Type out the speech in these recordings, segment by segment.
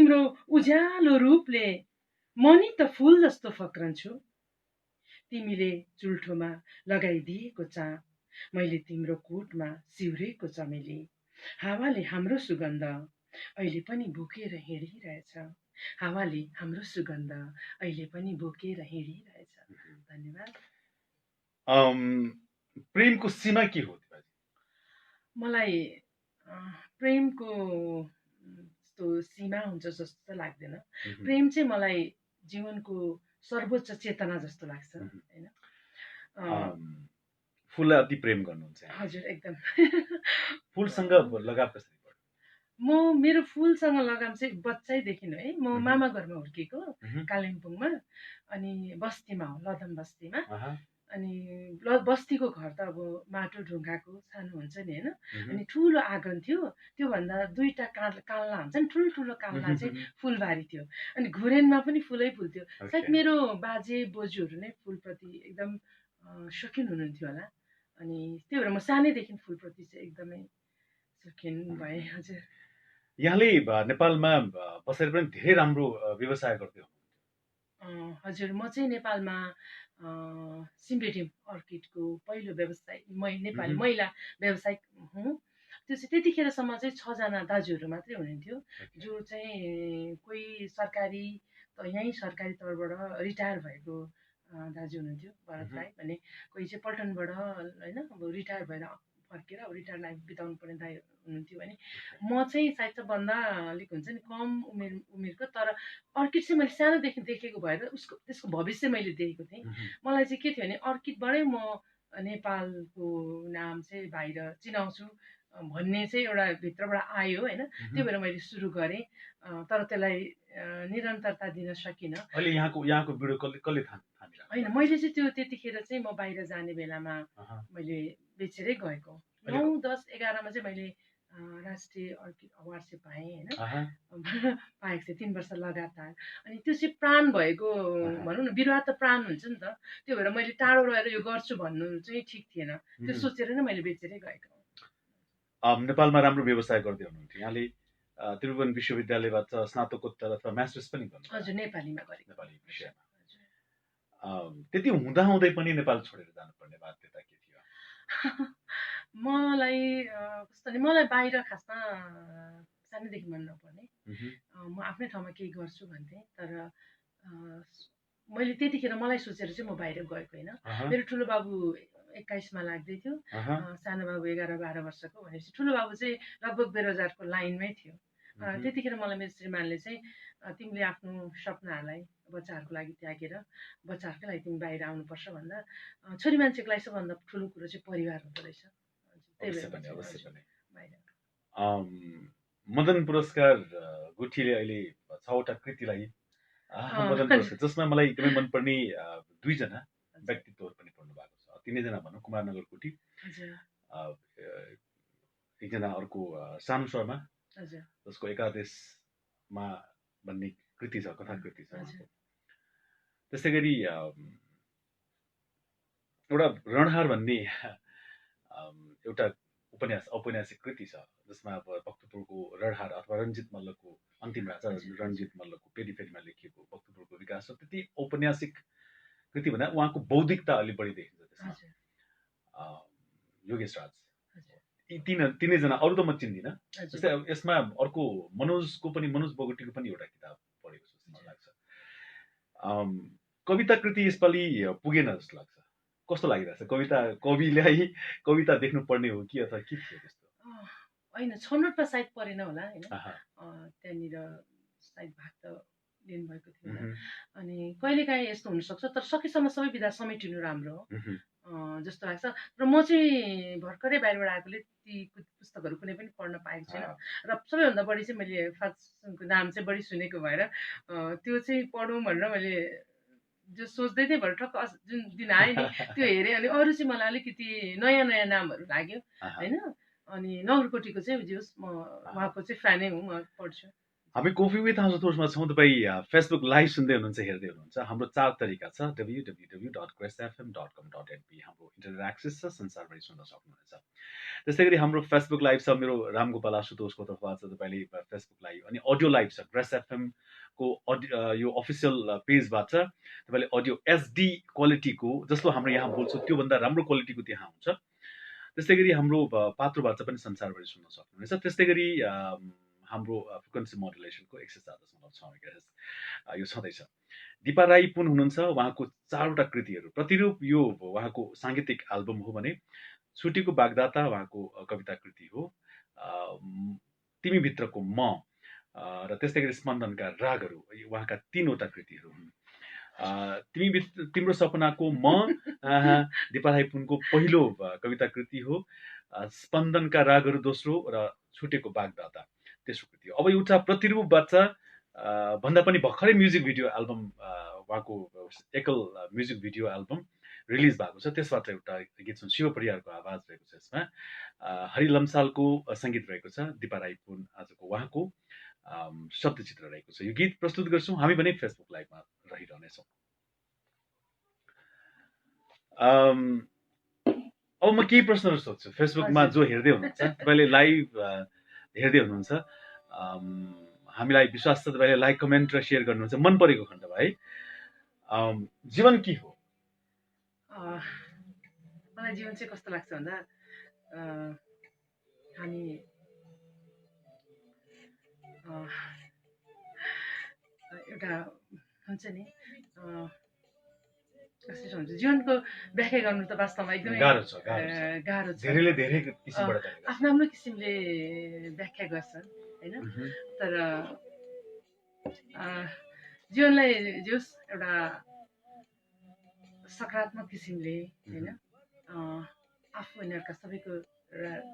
तिम्रो उज्यालो रूपले म नि त फूल जस्तो फक्रन्छु। तिमीले चुल्ठोमा लगाइदिएको चाँप, मैले तिम्रो कोटमा सिउरेको चमेली। हावाले हाम्रो सुगन्ध अहिले पनि बोकेर हिँडिरहेछ। हावाले हाम्रो सुगन्ध अहिले पनि बोकेर हिँडिरहेछ। धन्यवाद। प्रेमको सीमा के हो तिमीलाई? मलाई प्रेमको यस्तो सीमा हुन्छ जस्तो त लाग्दैन। प्रेम चाहिँ मलाई जीवनको सर्वोच्च चेतना जस्तो लाग्छ होइन। फुललाई अति प्रेम गर्नुहुन्छ? हजुर एकदम। फुलसँग लगाव कसरी? मेरो फुलसँग लगाम चाहिँ बच्चैदेखि है। म मामा घरमा हुर्केको कालिम्पोङमा, अनि बस्तीमा हो, लदम बस्तीमा। अनि बस्तीको घर त अब माटो ढुङ्गाको सानो हुन्छ नि होइन। अनि ठुलो आँगन थियो, त्योभन्दा 2टा काल्ला हुन्छ नि, ठुल्ठुलो काल्ला चाहिँ फुलबारी थियो। अनि घुरेनमा पनि फुलै फुल्थ्यो। सायद मेरो बाजे बोजूहरू नै फुलप्रति एकदम शौकिन हुनुहुन्थ्यो होला। अनि त्यही भएर म सानैदेखि फुलप्रति चाहिँ एकदमै शौकिन भएँ। हजुर। यहाँले नेपालमा बसेर पनि धेरै राम्रो व्यवसाय गर्दै हुनुहुन्छ। हजुर, म चाहिँ नेपालमा सिम्बेडियम अर्किडको पहिलो व्यवसाय नेपाली महिला व्यवसायिक हुँ। त्यो चाहिँ त्यतिखेरसम्म चाहिँ 6जना दाजुहरू मात्रै हुनुहुन्थ्यो, जो चाहिँ कोही सरकारी यहीँ सरकारी तौरबाट रिटायर भएको दाजु हुनुहुन्थ्यो भरत राई भन्ने, कोही चाहिँ पल्टनबाट होइन अब रिटायर भएर फर्केर अब रिटायर लाइफ बिताउनु पर्ने दाइ हुनुहुन्थ्यो भने म चाहिँ सायद सबभन्दा अलिक हुन्छ नि कम उमेरको, तर अर्किड चाहिँ मैले सानोदेखि देखेको भएर त्यसको भविष्य मैले देखेको थिएँ। मलाई चाहिँ के थियो भने अर्किडबाटै म नेपालको नाम चाहिँ बाहिर चिनाउँछु भन्ने चाहिँ एउटा भित्रबाट आयो होइन। त्यो भएर मैले सुरु गरेँ, तर त्यसलाई निरन्तरता दिन सकिनँ। अहिले यहाँको भिडियो कसले थामिरहेको? होइन, मैले चाहिँ त्यो त्यतिखेर चाहिँ म बाहिर जाने बेलामा मैले बेचेरै गएको। 9, 10, 11मा चाहिँ मैले राष्ट्रिय अर्किड अवार्ड चाहिँ पाएँ होइन। पाएको थिएँ 3 वर्ष लगातार। अनि त्यो चाहिँ प्राण भएको भनौँ न, बिरुवा त प्राण हुन्छ नि त। त्यो भएर मैले टाढो रहेर यो गर्छु भन्नु चाहिँ ठिक थिएन। त्यो सोचेर नै मैले बेचेरै गएको। नेपालमा राम्रो व्यवसाय गर्दै हुनुहुन्थ्यो। यहाँले त्रिभुवन विश्वविद्यालयबाट स्नातकोत्तर अथवा मास्टर्स पनि गर्नु? हजुर, नेपालीमा गरेको। नेपाली विषयमा। त्यति हुँदाहुँदै पनि नेपाल छोडेर जानुपर्ने बाध्यता के थियो? मलाई बाहिर खासमा सानैदेखि मन नपर्ने। म आफ्नै ठाउँमा केही गर्छु भन्थेँ, तर मैले त्यतिखेर मलाई सोचेर चाहिँ म बाहिर गएको होइन। मेरो ठुलो बाबु 21मा लाग्दै थियो, सानो बाबु 11-12 वर्षको। भनेपछि ठुलो बाबु चाहिँ लगभग बेरोजगारको लाइनमै थियो। त्यतिखेर मलाई मेरो श्रीमानले चाहिँ तिमीले आफ्नो सपनाहरूलाई बच्चाहरूको लागि त्यागेर बच्चाहरूकै लागि तिमी बाहिर आउनुपर्छ भन्दा, छोरी मान्छेको लागि सबभन्दा ठुलो कुरो चाहिँ परिवार हुँदो रहेछ। मदन पुरस्कार गुठीले अहिले 6वटा कृतिलाई मदन पुरस्कार, जसमा मलाई एकदमै मनपर्ने 2जना व्यक्तित्वहरू पनि पढ्नु भएको छ। तिनैजना भनौँ, कुमारनगर गुठी, एकजना अर्को सानु शर्मा, जसको एकादेशमा भन्ने कृति छ, कथाकृति छ। त्यस्तै गरी एउटा रणहार भन्ने एउटा औपन्यासिक कृति छ, जसमा अब भक्तपुरको रणहार अथवा रञ्जित मल्लको अन्तिम राजा रञ्जित मल्लको पेरिफेरीमा लेखिएको भक्तपुरको विकास छ। त्यति औपन्यासिक कृति भन्दा उहाँको बौद्धिकता अलि बढी देखिन्छ त्यसमा। योगेश राज, तिनैजना, अरू त म चिन्दिनँ। जस्तै यसमा अर्को मनोज बोगटीको पनि एउटा किताब पढेको छु जस्तो मलाई लाग्छ। कविता कृति यसपालि पुगेन जस्तो लाग्छ। कस्तो लागिरहेछ? कविलाई कविता देख्नु पर्ने हो कि अथवा के थियो त्यस्तो? होइन, छनौटमा सायद परेन होला होइन। त्यहाँनिर सायद भाग त लिनुभएको थियो। अनि कहिलेकाहीँ यस्तो हुनसक्छ, तर सकेसम्म सबै विधा समेटिनु राम्रो हो जस्तो लाग्छ। र म चाहिँ भर्खरै बाहिरबाट आएकोले ती पुस्तकहरू कुनै पनि पढ्न पाएको छैन। र सबैभन्दा बढी चाहिँ मैले फात्सुङको नाम चाहिँ बढी सुनेको भएर त्यो चाहिँ पढौँ भनेर मैले जो सोच्दै थिएँ भएर ठक्क जुन दिन आयो नि त्यो हेरेँ। अनि अरू चाहिँ मलाई अलिकति नयाँ नयाँ नामहरू लाग्यो होइन। अनि नगरकोटीको चाहिँ जे होस्, म उहाँको चाहिँ फ्यानै हुँ, म पढ्छु। हामी कफी विथ हाउस थोर्समा छौँ। तपाईँ फेसबुक लाइभ सुन्दै हुनुहुन्छ, हेर्दै हुनुहुन्छ। हाम्रो 4 तरिका छ, www.gracefm.com.np हाम्रो इन्टरनेट एक्सेस छ, संसारभरि सुन्न सक्नुहुनेछ। त्यस्तै गरी हाम्रो फेसबुक लाइभ छ, मेरो रामगोपाल आशुतोषको तर्फबाट छ, तपाईँले फेसबुक लाइभ अनि अडियो लाइभ छ ग्रेस एफएमको यो अफिसियल पेजबाट तपाईँले अडियो एचडी क्वालिटीको, जस्तो हाम्रो यहाँ बोल्छौँ त्योभन्दा राम्रो क्वालिटीको त्यहाँ हुन्छ। त्यस्तै गरी हाम्रो पात्रोबाट पनि संसारभरि सुन्न सक्नुहुनेछ। त्यस्तै गरी हाम्रो फ्रिक्वेन्सी मोडुलेसनको 107.6 मेगाहर्ज यो छँदैछ। दिपा राई पुन हुनुहुन्छ, उहाँको 4वटा कृतिहरू प्रतिरूप यो उहाँको साङ्गीतिक एल्बम हो भने छुट्टीको बागदाता उहाँको कविता कृति हो, तिमीभित्रको म र त्यस्तै गरी स्पन्दनका रागहरू उहाँका 3वटा कृतिहरू हुन्। तिम्रो सपनाको म दिपा राई पुनको पहिलो कविता कृति हो, स्पन्दनका रागहरू दोस्रो र छुटेको बागदाता तेस्रो कृति हो। अब एउटा प्रतिरूप बच्चा भन्दा पनि भर्खरै म्युजिक भिडियो एल्बम उहाँको एकल म्युजिक भिडियो एल्बम रिलिज भएको छ, त्यसबाट एउटा गीत सुन, शिव परियारको आवाज रहेको छ यसमा, हरि लम्सालको सङ्गीत रहेको छ, दिपा राई पुन आजको उहाँको शब्दचित्र रहेको छ। यो गीत प्रस्तुत गर्छौँ हामी भने फेसबुक लाइभमा रहिरहनेछौँ। अब म केही प्रश्नहरू सोध्छु फेसबुकमा जो हेर्दै हुनुहुन्छ, तपाईँले लाइभ हेर्दै हुनुहुन्छ, हामीलाई विश्वास छ तपाईँले लाइक कमेन्ट र सेयर गर्नुहुन्छ। मन परेको खण्डमा है, जीवन के हो? मलाई जीवन चाहिँ कस्तो लाग्छ भन्दा हामी एउटा हुन्छ नि कसरी हुन्छ, जीवनको व्याख्या गर्नु त वास्तवमा एकदमै गाह्रो छ। धेरैले धेरै किसिमबाट आफ्नो आफ्नो किसिमले व्याख्या गर्छन् होइन। तर जीवनलाई जोस् एउटा सकारात्मक किसिमले होइन, आफू अनि अर्का सबैको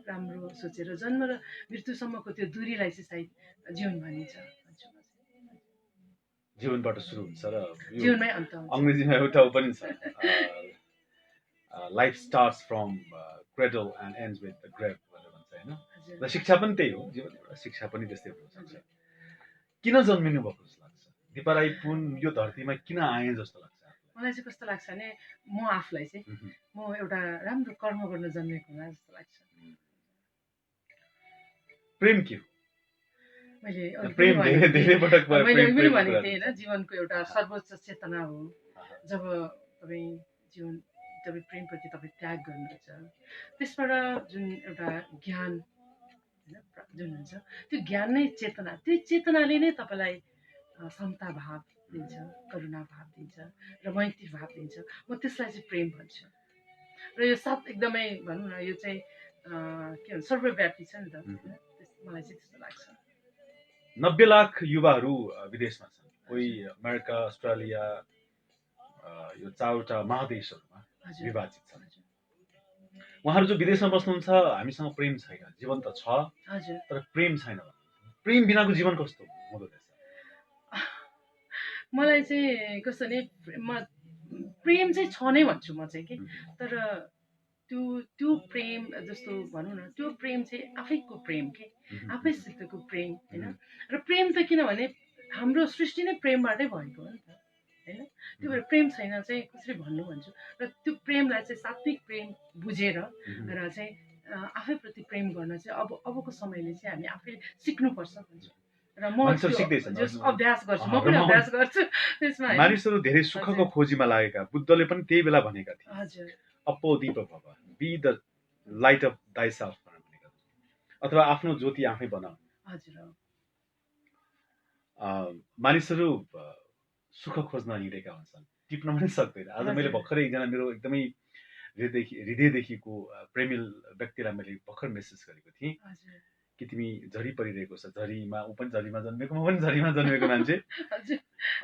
राम्रो सोचेर जन्म र मृत्युसम्मको त्यो दूरीलाई चाहिँ सायद जीवन भनिन्छ। जीवनबाट सुरु हुन्छ र जीवनमै अन्त हुन्छ। अङ्ग्रेजीमा एउटा पनि छ, life starts from cradle and ends with the grave भनेर भन्छ होइन। र शिक्षा पनि त्यही हो, जीवन एउटा शिक्षा पनि त्यस्तै हुन सक्छ। किन जन्मिनु भएको जस्तो लाग्छ? दिपा राई पुन यो धरतीमा किन आए जस्तो लाग्छ? मलाई चाहिँ कस्तो लाग्छ भने म आफूलाई चाहिँ म एउटा राम्रो कर्म गर्न जन्मेको होला जस्तो लाग्छ। प्रेम के हो? मैले प्रेम धेरै पटक मैले पनि भनेको थिएँ होइन, जीवनको एउटा सर्वोच्च चेतना हो। जब तपाईँ जीवन तपाईँ प्रेमप्रति तपाईँ त्याग गर्नुहुन्छ, त्यसबाट जुन एउटा ज्ञान होइन जुन हुन्छ, त्यो ज्ञान नै चेतना, त्यो चेतनाले नै तपाईँलाई समता भाव दिन्छ, करुणा भाव दिन्छ र मैत्री भाव दिन्छ। म त्यसलाई चाहिँ प्रेम भन्छु। र यो साथ एकदमै भनौँ न, यो चाहिँ के भन्छ सर्वव्यापी छ नि त, मलाई चाहिँ त्यस्तो लाग्छ। 90 लाख युवाहरू विदेशमा छन्, कोही अमेरिका, अस्ट्रेलिया, यो 4वटा महादेशहरूमा विभाजित छन्। उहाँहरू जो विदेशमा बस्नुहुन्छ, हामीसँग प्रेम छैन, जीवन त छ तर प्रेम छैन। प्रेम बिनाको जीवन कस्तो हुँदो रहेछ? मलाई चाहिँ कस्तो नि, प्रेम चाहिँ छ नै भन्छु म चाहिँ कि, तर त्यो प्रेम जस्तो भनौँ न, त्यो प्रेम चाहिँ आफैको प्रेम के, आफैसितको प्रेम होइन। र प्रेम त किनभने हाम्रो सृष्टि नै प्रेमबाटै भएको हो नि त होइन। त्यो भएर प्रेम छैन चाहिँ कसरी भन्नु भन्छु। र त्यो प्रेमलाई चाहिँ सात्विक प्रेम बुझेर र चाहिँ आफैप्रति प्रेम गर्न चाहिँ अबको समयले चाहिँ हामी आफैले सिक्नुपर्छ भन्छु। र म अभ्यास गर्छु, म पनि अभ्यास गर्छु त्यसमा। मानिसहरू धेरै सुखको खोजीमा लागेका, बुद्धले पनि त्यही बेला भनेका थिए, हजुर, अपो दीप भव, बी द लाइट अफ दाइसेल्फ भनेका, अथवा आफ्नो ज्योति आफै बनाऊ। हजुर, मानिसहरू सुख खोज्न हिँडेका हुन्छन्, टिप्न पनि सक्दैन। आज मैले भर्खरै एकजना मेरो एकदमै हृदयदेखिको प्रेमिल व्यक्तिलाई मैले भर्खर मेसेज गरेको थिएँ कि तिमी झरी परिरहेको छ, झरीमा ऊ पनि झरीमा जन्मेको, म पनि झरीमा जन्मेको मान्छे,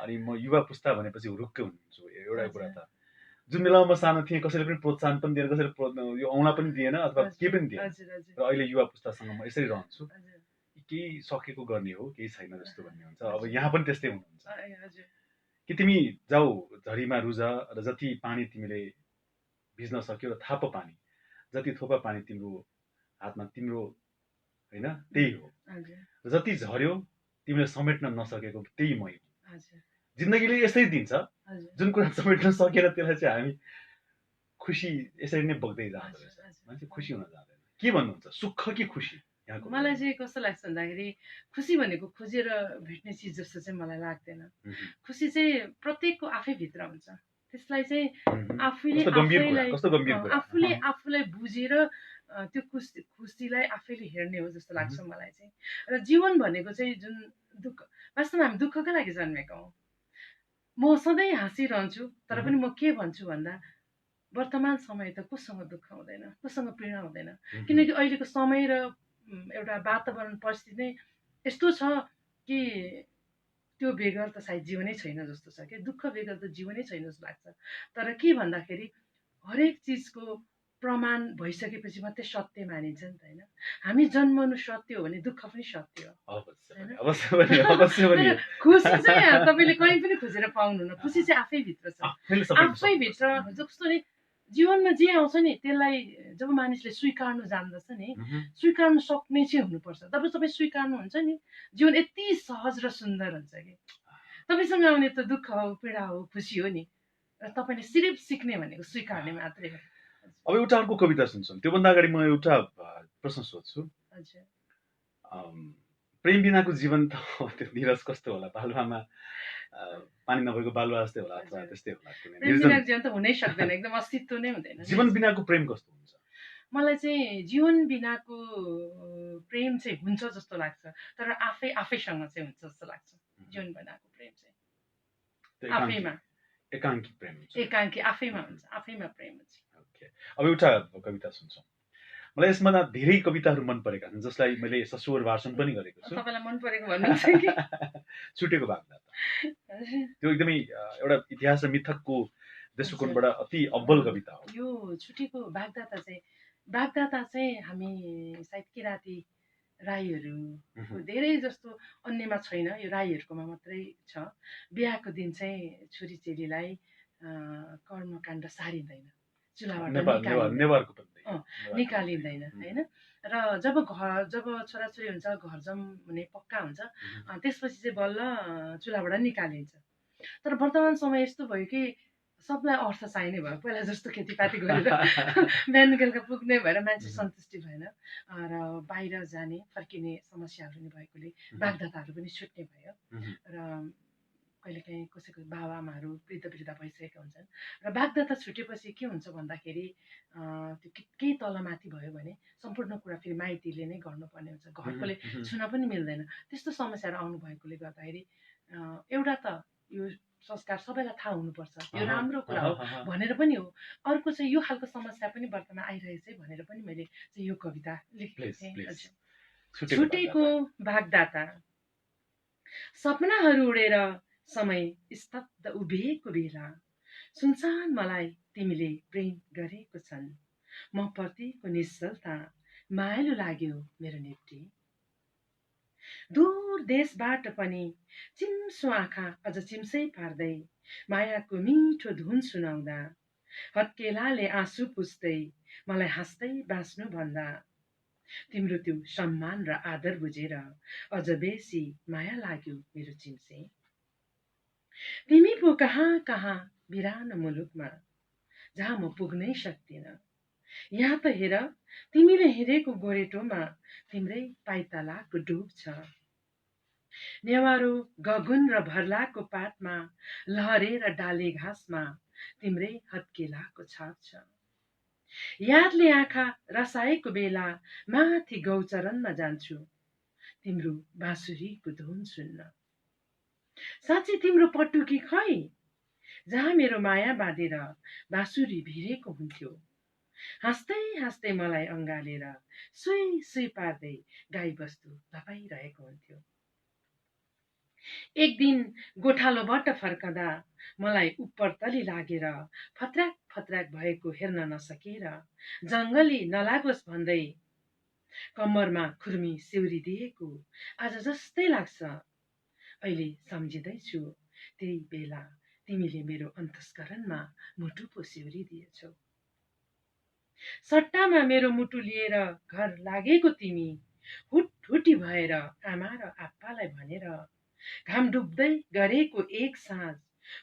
अनि म युवा पुस्ता भनेपछि हुरुक्कै हुन्छु। एउटा कुरा त जुन बेलामा म सानो थिएँ कसैले पनि प्रोत्साहन पनि दिएन, कसैले यो औँला पनि दिएन अथवा केही पनि दिएन। र अहिले युवा पुस्तासँग म यसरी रहन्छु, केही सकेको गर्ने हो, केही छैन जस्तो भन्ने हुन्छ। अब यहाँ पनि त्यस्तै हुनुहुन्छ कि तिमी जाऊ झरीमा रुझ र जति पानी तिमीले भिज्न सक्यो र थाप पानी, जति थोपा पानी तिम्रो हातमा तिम्रो होइन त्यही हो। जति झर्यो तिमीले समेट्न नसकेको त्यही मै हुँ। हजुर जिन्दगीले यस्तै दिन्छ, हजुर जुन कुरा समेट्न सकेर त्यसलाई चाहिँ हामी खुसी यसरी नै बग्दै जाँदो हजुर रहेछ। हजुर मान्छे खुसी हुन जाँदैन। के भन्नुहुन्छ, सुख कि खुसी यहाँको? मलाई चाहिँ कस्तो लाग्छ भन्दाखेरि खुसी भनेको खोजेर भेट्ने चिज जस्तो चाहिँ मलाई लाग्दैन। खुसी चाहिँ प्रत्येकको आफैभित्र हुन्छ। त्यसलाई चाहिँ आफूले कस्तो गम्भीर कुरा, आफैलाई कस्तो गम्भीर कुरा। आफूले आफूलाई बुझेर त्यो खुसीलाई आफैले हेर्ने हो जस्तो लाग्छ मलाई चाहिँ। र जीवन भनेको चाहिँ जुन दुःख, वास्तवमा हामी दुःखकै लागि जन्मेका हौँ। म सधैँ हाँसिरहन्छु, तर पनि म के भन्छु भन्दा वर्तमान समय त कोसँग दुःख हुँदैन, कोसँग पीडा हुँदैन। किनकि अहिलेको समय र एउटा वातावरण परिस्थिति नै यस्तो छ कि त्यो बेगर त सायद जीवनै छैन जस्तो छ कि, दुःख बेगर त जीवनै छैन जस्तो लाग्छ। तर के भन्दाखेरि हरेक चिजको प्रमाण भइसकेपछि मात्रै सत्य मानिन्छ नि त होइन। हामी जन्मनु सत्य हो भने दुःख पनि सत्य हो। तर खुसी चाहिँ तपाईँले कहीँ पनि खोजेर पाउनुहुन्न। खुसी चाहिँ आफैभित्र छ, आफैभित्र। जस्तो नि जीवनमा जे आउँछ नि त्यसलाई जब मानिसले स्वीकार्नु जान्दछ नि, स्वीकार्नु सक्ने चाहिँ हुनुपर्छ। तब तपाईँ स्वीकार्नुहुन्छ नि, जीवन यति सहज र सुन्दर हुन्छ कि। तपाईँसँग आउने त दुःख हो, पीडा हो, खुसी हो नि, र तपाईँले सिर्फ सिक्ने भनेको स्वीकार्ने मात्रै हो। अब एउटा अर्को कविता सुन्छौँ, त्योभन्दा अगाडि म एउटा प्रश्न सोध्छु। हजुर प्रेम बिनाको जीवन त त्यो निरस कस्तो होला? बालुवामा पानी नभएको बालुवा जस्तै होला, अथवा त्यस्तै होला। प्रेम बिनाको जीवन त हुनै सक्दैन, एकदम अस्तित्व नै हुँदैन। जीवन बिनाको प्रेम कस्तो हुन्छ? मलाई चाहिँ जीवन बिनाको प्रेम चाहिँ हुन्छ जस्तो लाग्छ, तर आफैसँग चाहिँ हुन्छ जस्तो लाग्छ। जीवन बिनाको प्रेम चाहिँ आफैमा एकाङ्की प्रेम हुन्छ, एकाङ्की आफैमा हुन्छ, आफैमा प्रेम हुन्छ। अब एउटा कविता सुन्छौँ। मलाई यसमा धेरै कविताहरू मन परेका छन्, जसलाई मैले सस्वर वाचन पनि गरेको छु। तपाईँलाई मन परेको भन्नुहुन्छ कि? छुटेको बागदाता, त्यो एकदमै एउटा इतिहास र मिथकको दृष्टिकोणबाट अति अब्बल कविता हो। यो छुटेको बागदाता चाहिँ हामी सायद किराँती राईहरू धेरै जस्तो अन्यमा छैन, यो राईहरूकोमा मात्रै छ। बिहाको दिन चाहिँ छोरी चेलीलाई कर्मकाण्ड सारिँदैन, चुलाबाट निकालिँदैन होइन। र जब छोराछोरी हुन्छ, घर जम हुने पक्का हुन्छ, त्यसपछि चाहिँ बल्ल चुलाबाट निकालिन्छ। तर वर्तमान समय यस्तो भयो कि सबलाई अर्थ चाहिने भयो। पहिला जस्तो खेतीपाती गरेर बिहान बेलुका पुग्ने भएर मान्छे सन्तुष्टि भएन, र बाहिर जाने फर्किने समस्याहरू नि भएकोले बागदाताहरू पनि छुट्ने भयो। र कहिलेकाहीँ कसैको बाबाआमाहरू वृद्ध भइसकेका हुन्छन्, र बागदाता छुटेपछि के हुन्छ भन्दाखेरि त्यो केही तलमाथि भयो भने सम्पूर्ण कुरा फेरि माइतीले नै गर्नुपर्ने हुन्छ, घरकोले छुन पनि मिल्दैन। त्यस्तो समस्याहरू आउनु भएकोले गर्दाखेरि एउटा त यो संस्कार सबैलाई थाहा हुनुपर्छ, यो राम्रो कुरा हो भनेर पनि हो। अर्को चाहिँ यो खालको समस्या पनि वर्तमान आइरहेछ भनेर पनि मैले चाहिँ यो कविता लेखेको थिएँ। छुटेको बागदाता, सपनाहरू उडेर समय स्तब्ध उभिएको बेला, सुनसान मलाई तिमीले प्रेम गरेको छन्, म प्रतिको निश्चलता मायालु लाग्यो मेरो निम्ति। दूर देशबाट पनि चिम्सो आँखा अझ चिम्सै पार्दै मायाको मिठो धुन सुनाउँदा, हत्केलाले आँसु पुस्दै मलाई हाँस्दै बाँच्नु भन्दा, तिम्रो त्यो सम्मान र आदर बुझेर अझ बेसी माया लाग्यो मेरो चिम्से। तिमी पो कहाँ कहाँ बिरानो मुलुकमा जहाँ म पुग्नै सक्दिनँ, यहाँ त हेर तिमीले हिँडेको गोरेटोमा तिम्रै पाइतालाको डुब छ। नेवारो गगुन र भर्लाको पातमा लहरेर डाले घाँसमा तिम्रै हत्केलाको छाप छ। यादले आँखा रसाएको बेला माथि गौचरणमा जान्छु तिम्रो बाँसुरीको धुन सुन्न। साँच्चै तिम्रो पटुकी खै जहाँ मेरो माया बाँधेर बाँसुरी भिरेको हुन्थ्यो, हाँस्दै हाँस्दै मलाई अँगालेर सुई सुई पार्दै गाई बस्तु धपाइरहेको हुन्थ्यो। एक दिन गोठालोबाट फर्कँदा मलाई उपरतली लागेर फत्राक फत्राक भएको हेर्न नसकेर जङ्गली नलागोस् भन्दै कम्मरमा खुर्मी सिउरी दिएको आज जस्तै लाग्छ। अहिले सम्झिँदैछु त्यही बेला तिमीले मेरो अन्तस्करणमा मुटु पो सिउरी दिएछौ। सट्टामा मेरो मुटु लिएर घर लागेको तिमी हुटहुटी भएर आमा र आप्पालाई भनेर घाम डुब्दै गरेको एक साँझ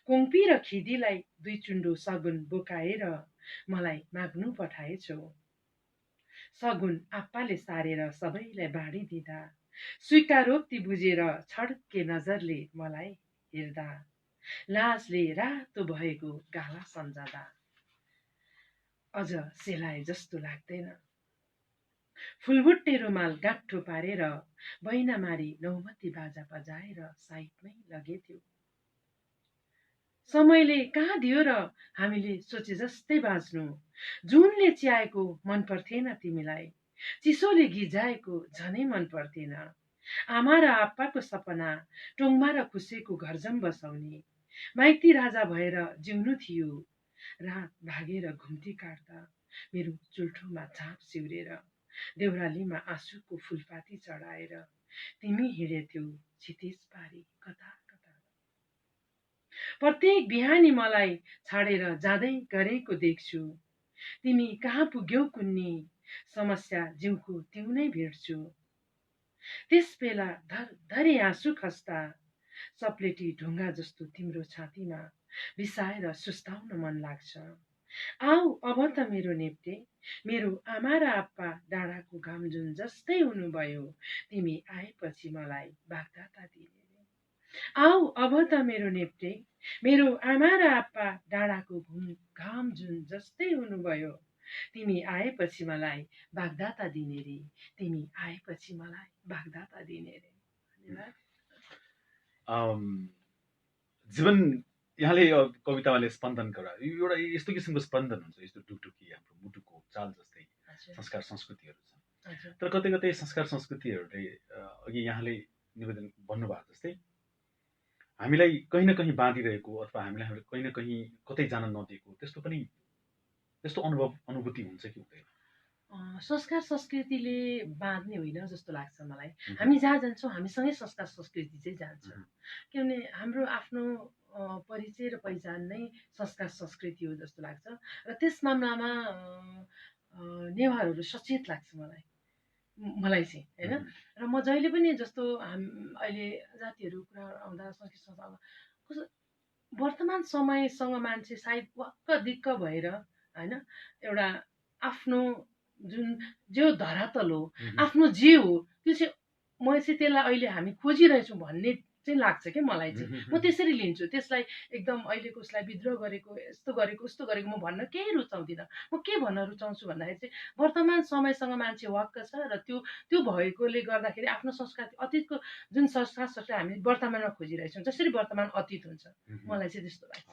कोङ्पी र खिदीलाई 2 चुन्डो सगुन बोकाएर मलाई माग्नु पठाएछौ। सगुन आप्पाले सारेर सबैलाई बाँडिदिँदा स्वीकारोक्ति बुझेर छड्के नजरले मलाई हेर्दा लाजले रातो भएको गाला सम्झदा अझ सेलाए जस्तो लाग्दैन। फुलबुट्टे रुमाल गाँठो पारेर बैनामारी नौमती बाजा बजाएर साइडमै लगेथ्यो। समयले कहाँ दियो र हामीले सोचे जस्तै बाँच्नु। जुनले च्याएको मन पर्थेन तिमीलाई, चिसोले गिजाएको झनै मन पर्थेन। आमा र आप्पाको सपना टोङमा र खुसेको घरजम बसाउने, माइती राजा भएर जिउनु थियो। रात भागेर घुम्ती काट्दा मेरो चुल्ठोमा झाँप सिउरेर देउरालीमा आँसुको फुलपाती चढाएर तिमी हिँडेथ्यौ क्षितिज पारी कता कता। प्रत्येक बिहानी मलाई छाडेर जाँदै गरेको देख्छु। तिमी कहाँ पुग्यौ कुन्नी, समस्या जिउको तिउनै भेट्छु। त्यस बेला धरै आँसु खस्दा सप्लेटी ढुङ्गा जस्तो तिम्रो छातीमा बिसाएर सुस्ताउन मन लाग्छ। आऊ अब त मेरो नेप्टे, मेरो आमा र आप्पा डाँडाको घाम जुन जस्तै हुनुभयो, तिमी आएपछि मलाई बागदाता दिने। आऊ अब त मेरो नेप्टे, मेरो आमा र आप्पा डाँडाको घाम जुन जस्तै हुनुभयो, तिमी आएपछि मलाई बागदाता दिने रे, तिमी आएपछि मलाई बागदाता दिने रे। जीवन यहाँले कवितामा स्पन्दन गरा एउटा यस्तो किसिमको स्पन्दन हुन्छ, यस्तो टुकटुकी हाम्रो मुटुको चाल जस्तै संस्कार संस्कृतिहरू छन्। तर कतै कतै संस्कार संस्कृतिहरूले अघि यहाँले निवेदन भन्नुभएको जस्तै हामीलाई कहीँ न कहीँ बाँधिरहेको अथवा हामीलाई कहीँ न कहीँ कतै जान नदिएको त्यस्तो पनि त्यस्तो अनुभूति हुन्छ कि हुँदैन? संस्कार संस्कृतिले बाँध्ने होइन जस्तो लाग्छ मलाई। हामी जहाँ जान्छौँ हामीसँगै संस्कार संस्कृति चाहिँ जान्छ। किनभने हाम्रो आफ्नो परिचय र पहिचान नै संस्कार संस्कृति हो जस्तो लाग्छ र त्यस मामलामा नेवारहरू सचेत लाग्छ मलाई चाहिँ होइन। र म जहिले पनि जस्तो अहिले जातिहरू कुरा आउँदा संस्कृत कस्तो वर्तमान समयसँग मान्छे सायद वाक्क दिक्क भएर होइन एउटा आफ्नो जुन जो धरातल हो, आफ्नो जे हो, त्यो चाहिँ म चाहिँ त्यसलाई अहिले हामी खोजिरहेछौँ भन्ने चाहिँ लाग्छ क्या मलाई चाहिँ। म त्यसरी लिन्छु त्यसलाई। एकदम अहिलेको उसलाई विद्रोह गरेको, यस्तो गरेको उस्तो गरेको म भन्न केही रुचाउँदिनँ। म के भन्न रुचाउँछु भन्दाखेरि चाहिँ वर्तमान समयसँग मान्छे वाक्क छ र त्यो भएकोले गर्दाखेरि आफ्नो संस्कृति अतीतको जुन संस्कार हामी वर्तमानमा खोजिरहेछौँ, जसरी वर्तमान अतीत हुन्छ, मलाई चाहिँ त्यस्तो लाग्छ।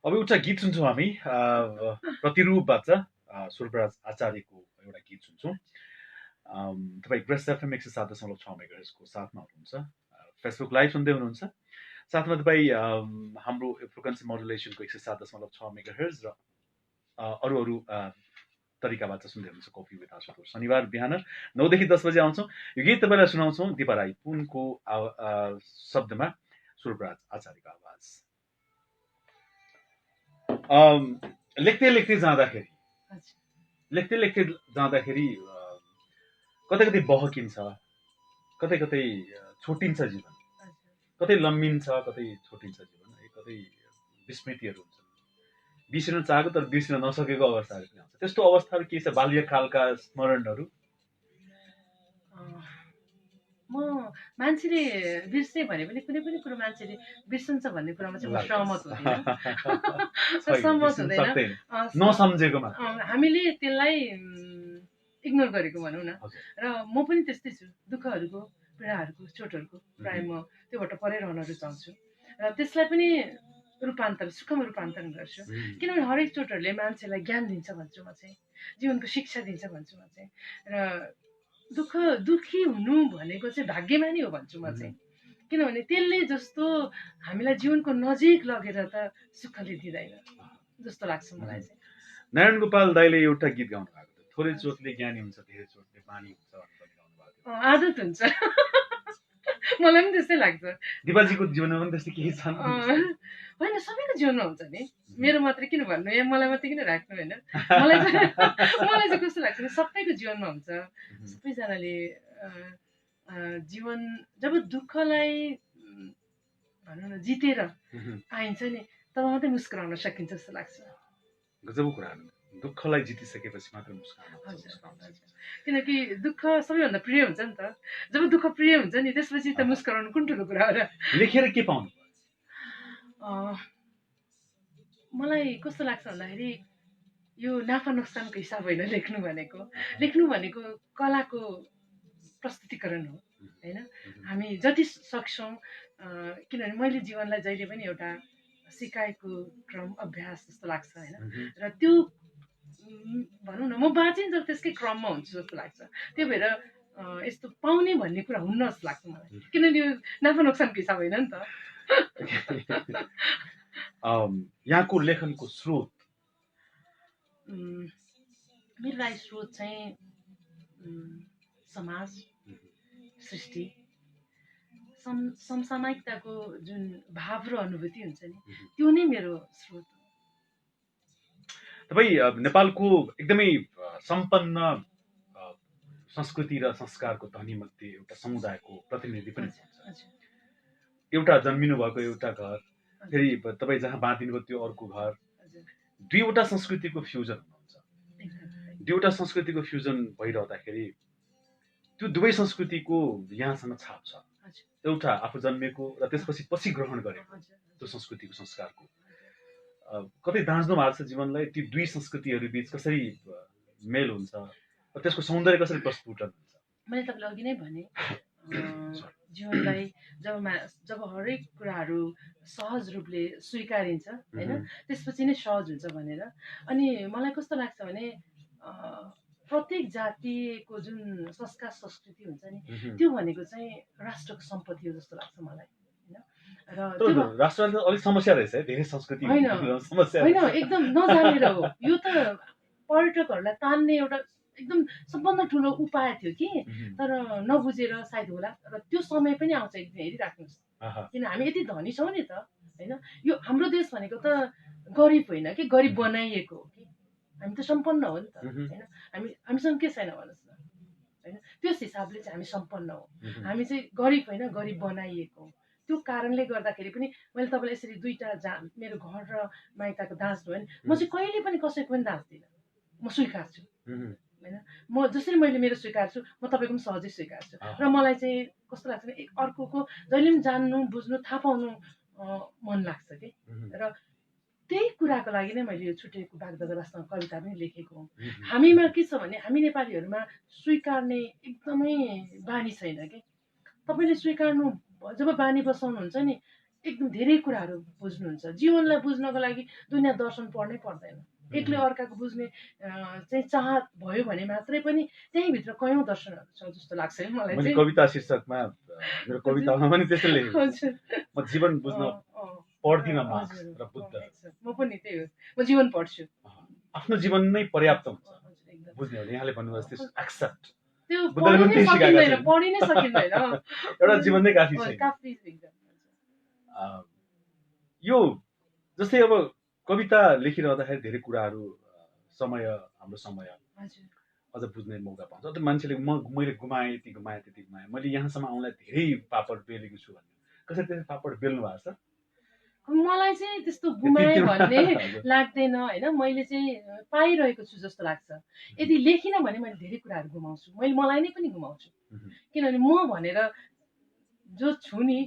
अब एउटा गीत सुन्छौँ हामी, प्रतिरूपबाट सुरबराज आचार्यको एउटा गीत सुन्छौँ। तपाईँ ग्रेस एफएम 107.6 मेगाहर्जको साथमा हुनुहुन्छ, फेसबुक लाइभ सुन्दै हुनुहुन्छ, साथमा तपाईँ हाम्रो फ्रिक्वेन्सी मोडुलेसनको 107.6 मेगाहर्ज र अरू तरिकाबाट सुन्दै हुनुहुन्छ कफी विथ आशुतोष। शनिबार बिहान 9 देखि 10 बजे आउँछौँ। यो गीत तपाईँलाई सुनाउँछौँ दिपा राई पुनको शब्दमा सुरबराज आचार्यको आवाज। लेख्दै लेख्दै जाँदाखेरि कतै कतै बहकिन्छ, कतै कतै छोटिन्छ जीवन, कतै लम्बिन्छ, कतै छोटिन्छ जीवन, कतै विस्मृतिहरू हुन्छन्। बिर्सिन चाहेको तर बिर्सिन नसकेको अवस्थाहरू पनि आउँछ। त्यस्तो अवस्थाहरू के छ? बाल्यकालका स्मरणहरू? म मान्छेले बिर्से भने पनि कुनै पनि कुरो मान्छेले बिर्सन्छ भन्ने कुरामा चाहिँ म सहमत हुँदैन। नसम्झेकोमा हामीले त्यसलाई इग्नोर गरेको भनौँ न। र म पनि त्यस्तै छु, दुःखहरूको, पीडाहरूको, चोटहरूको प्रायः म त्योबाट परै रहन रुचाउँछु र त्यसलाई पनि सुखमा रूपान्तरण गर्छु। किनभने हरेक चोटहरूले मान्छेलाई ज्ञान दिन्छ भन्छु म चाहिँ, जीवनको शिक्षा दिन्छ भन्छु म चाहिँ। र दुःखी हुनु भनेको चाहिँ भाग्यमानी हो भन्छु म चाहिँ। किनभने त्यसले जस्तो हामीलाई जीवनको नजिक लगेर त सुखले दिँदैन जस्तो लाग्छ मलाई चाहिँ। नारायण गोपाल दाइले एउटा गीत गाउनु भएको थियो, थोरै चोटले ज्ञानी हुन्छ, धेरै चोटले बानी हुन्छ। आदत हुन्छ मलाई पनि त्यस्तै लाग्छ। दिपाजीको जीवनमा पनि त्यस्तै केही छन्? होइन, सबैको जीवनमा हुन्छ नि, मेरो मात्रै किन भन्नु, या मलाई मात्रै किन राख्नु, होइन। मलाई चाहिँ मलाई चाहिँ कस्तो लाग्छ भने सबैको जीवनमा हुन्छ। सबैजनाले जीवन जब दुःखलाई भनौँ न जितेर आइन्छ नि, तब मात्रै मुस्कुराउन सकिन्छ जस्तो लाग्छ। गजबको कुराहरू। दुःखलाई जितिसकेपछि मात्र मुस्काउनु। किनकि दुःख सबैभन्दा प्रिय हुन्छ नि त। जब दुःख प्रिय हुन्छ नि, त्यसपछि त मुस्कुराउनु कुन ठुलो कुरा हो र। लेखेर के पाउनु? मलाई कस्तो लाग्छ भन्दाखेरि यो नाफा नोक्सानको हिसाब होइन लेख्नु भनेको। लेख्नु भनेको कलाको प्रस्तुतिकरण हो, होइन। हामी जति सक्छौँ, किनभने मैले जीवनलाई जहिले पनि एउटा सिकाएको क्रम अभ्यास जस्तो लाग्छ, होइन। र त्यो भनौँ न म बाँचिन्जेल त्यसकै क्रममा हुन्छु जस्तो लाग्छ। त्यो भएर यस्तो पाउने भन्ने कुरा हुन्न जस्तो लाग्छ मलाई, किनभने यो नाफा नोक्सानको हिसाब होइन नि त। यहाँको लेखनको स्रोत? मेरो लागि स्रोत चाहिँ समाज, सृष्टि, समसामयिकताको जुन भाव र अनुभूति हुन्छ नि, त्यो नै मेरो स्रोत हो। तपाईँ नेपालको एकदमै सम्पन्न संस्कृति र संस्कारको धनी मध्ये एउटा समुदायको प्रतिनिधि पनि हुनुहुन्छ। एउटा जन्मिनु भएको एउटा घर, फेरि तपाईँ जहाँ बाँधिनुभयो त्यो अर्को घर, दुईवटा संस्कृतिको फ्युजन हुनुहुन्छ। दुईवटा संस्कृतिको फ्युजन भइरहँदाखेरि त्यो दुवै संस्कृतिको यहाँसँग छाप छ। एउटा आफू जन्मेको र त्यसपछि ग्रहण गरेको त्यो संस्कृतिको संस्कारको कतै दाँच्नु भएको छ जीवनलाई। ती दुई संस्कृतिहरू बीच कसरी मेल हुन्छ र त्यसको सौन्दर्य कसरी प्रस्फुटन हुन्छ? मैले तपाईँलाई अघि नै भने, जीवनलाई जब हरेक कुराहरू सहज रूपले स्वीकारिन्छ, होइन, त्यसपछि नै सहज हुन्छ भनेर। अनि मलाई कस्तो लाग्छ भने प्रत्येक जातिको जुन संस्कार संस्कृति हुन्छ नि, त्यो भनेको चाहिँ राष्ट्रको सम्पत्ति हो जस्तो लाग्छ मलाई, होइन। र राष्ट्रमा अलिक समस्या रहेछ है, धेरै संस्कृति होइन, एकदम नजानेर हो। यो त पर्यटकहरूलाई तान्ने एउटा एकदम सबभन्दा ठुलो उपाय थियो कि, तर नबुझेर सायद होला। र त्यो समय पनि आउँछ, एक दिन हेरिराख्नुहोस्, किन हामी यति धनी छौँ नि त, होइन। यो हाम्रो देश भनेको त गरिब होइन कि, गरिब बनाइएको हो कि। हामी त सम्पन्न हो नि त, होइन। हामीसँग के छैन भन्नुहोस् न, होइन। त्यस हिसाबले चाहिँ हामी सम्पन्न हो। हामी चाहिँ गरिब होइन, गरिब बनाइएको हो। त्यो कारणले गर्दाखेरि पनि मैले तपाईँलाई यसरी दुईवटा मेरो घर र माइतको दाँच्नु भयो नि, म चाहिँ कहिले पनि कसैको पनि दाँच्दिनँ, म स्वीकार्छु, होइन। म जसरी मैले मेरो स्वीकार्छु, म तपाईँको पनि सहजै स्वीकार्छु। र मलाई चाहिँ कस्तो लाग्छ भने अर्कोको जहिले पनि जान्नु, बुझ्नु, थाहा पाउनु मन लाग्छ कि। र त्यही कुराको लागि नै मैले यो छुट्टिएको बागदादासँग कविता पनि लेखेको हुँ। हामीमा के छ भने, हामी नेपालीहरूमा स्वीकार्ने एकदमै बानी छैन कि। तपाईँले स्वीकार्नु जब बानी बसाउनुहुन्छ नि, एकदम धेरै कुराहरू बुझ्नुहुन्छ। जीवनलाई बुझ्नको लागि दुनियाँ दर्शन पढ्नै पर्दैन। एक्लै अर्काको बुझ्ने चाहिँ चाहत भयो भने मात्रै पनि त्यहीँभित्र कयौँ दर्शनहरू छ जस्तो लाग्छ है मलाई चाहिँ। कविता शीर्षकमा मेरो कवितामा पनि त्यसै लेखेको छु, म जीवन बुझ्न पढ्दिनँ मार्क्स र बुद्ध। म पनि त्यही हो, म जीवन पढ्छु। आफ्नो जीवन नै पर्याप्त हुन्छ बुझ्ने हो। यहाँले भन्नुभयो त्यस्तो एक्सेप्ट, त्यो पढि नै सकिँदैन, एउटा जीवन नै काफी छ। यो जस्तै अब कविता लेखिरहँदाखेरि धेरै कुराहरू हाम्रो समय अझ बुझ्ने मौका पाउँछ। अन्त मान्छेले मैले गुमाएँ, यति गुमाएँ, त्यति गुमाएँ, मैले यहाँसम्म आउनलाई धेरै पापड बेलेको छु भन्ने, कसरी त्यसरी पापड बेल्नु भएको छ? मलाई चाहिँ त्यस्तो गुमाएँ भन्ने लाग्दैन, होइन। मैले चाहिँ पाइरहेको छु जस्तो लाग्छ। यदि लेखिनँ भने मैले धेरै कुराहरू गुमाउँछु, मलाई नै पनि गुमाउँछु। किनभने म भनेर जो छु नि,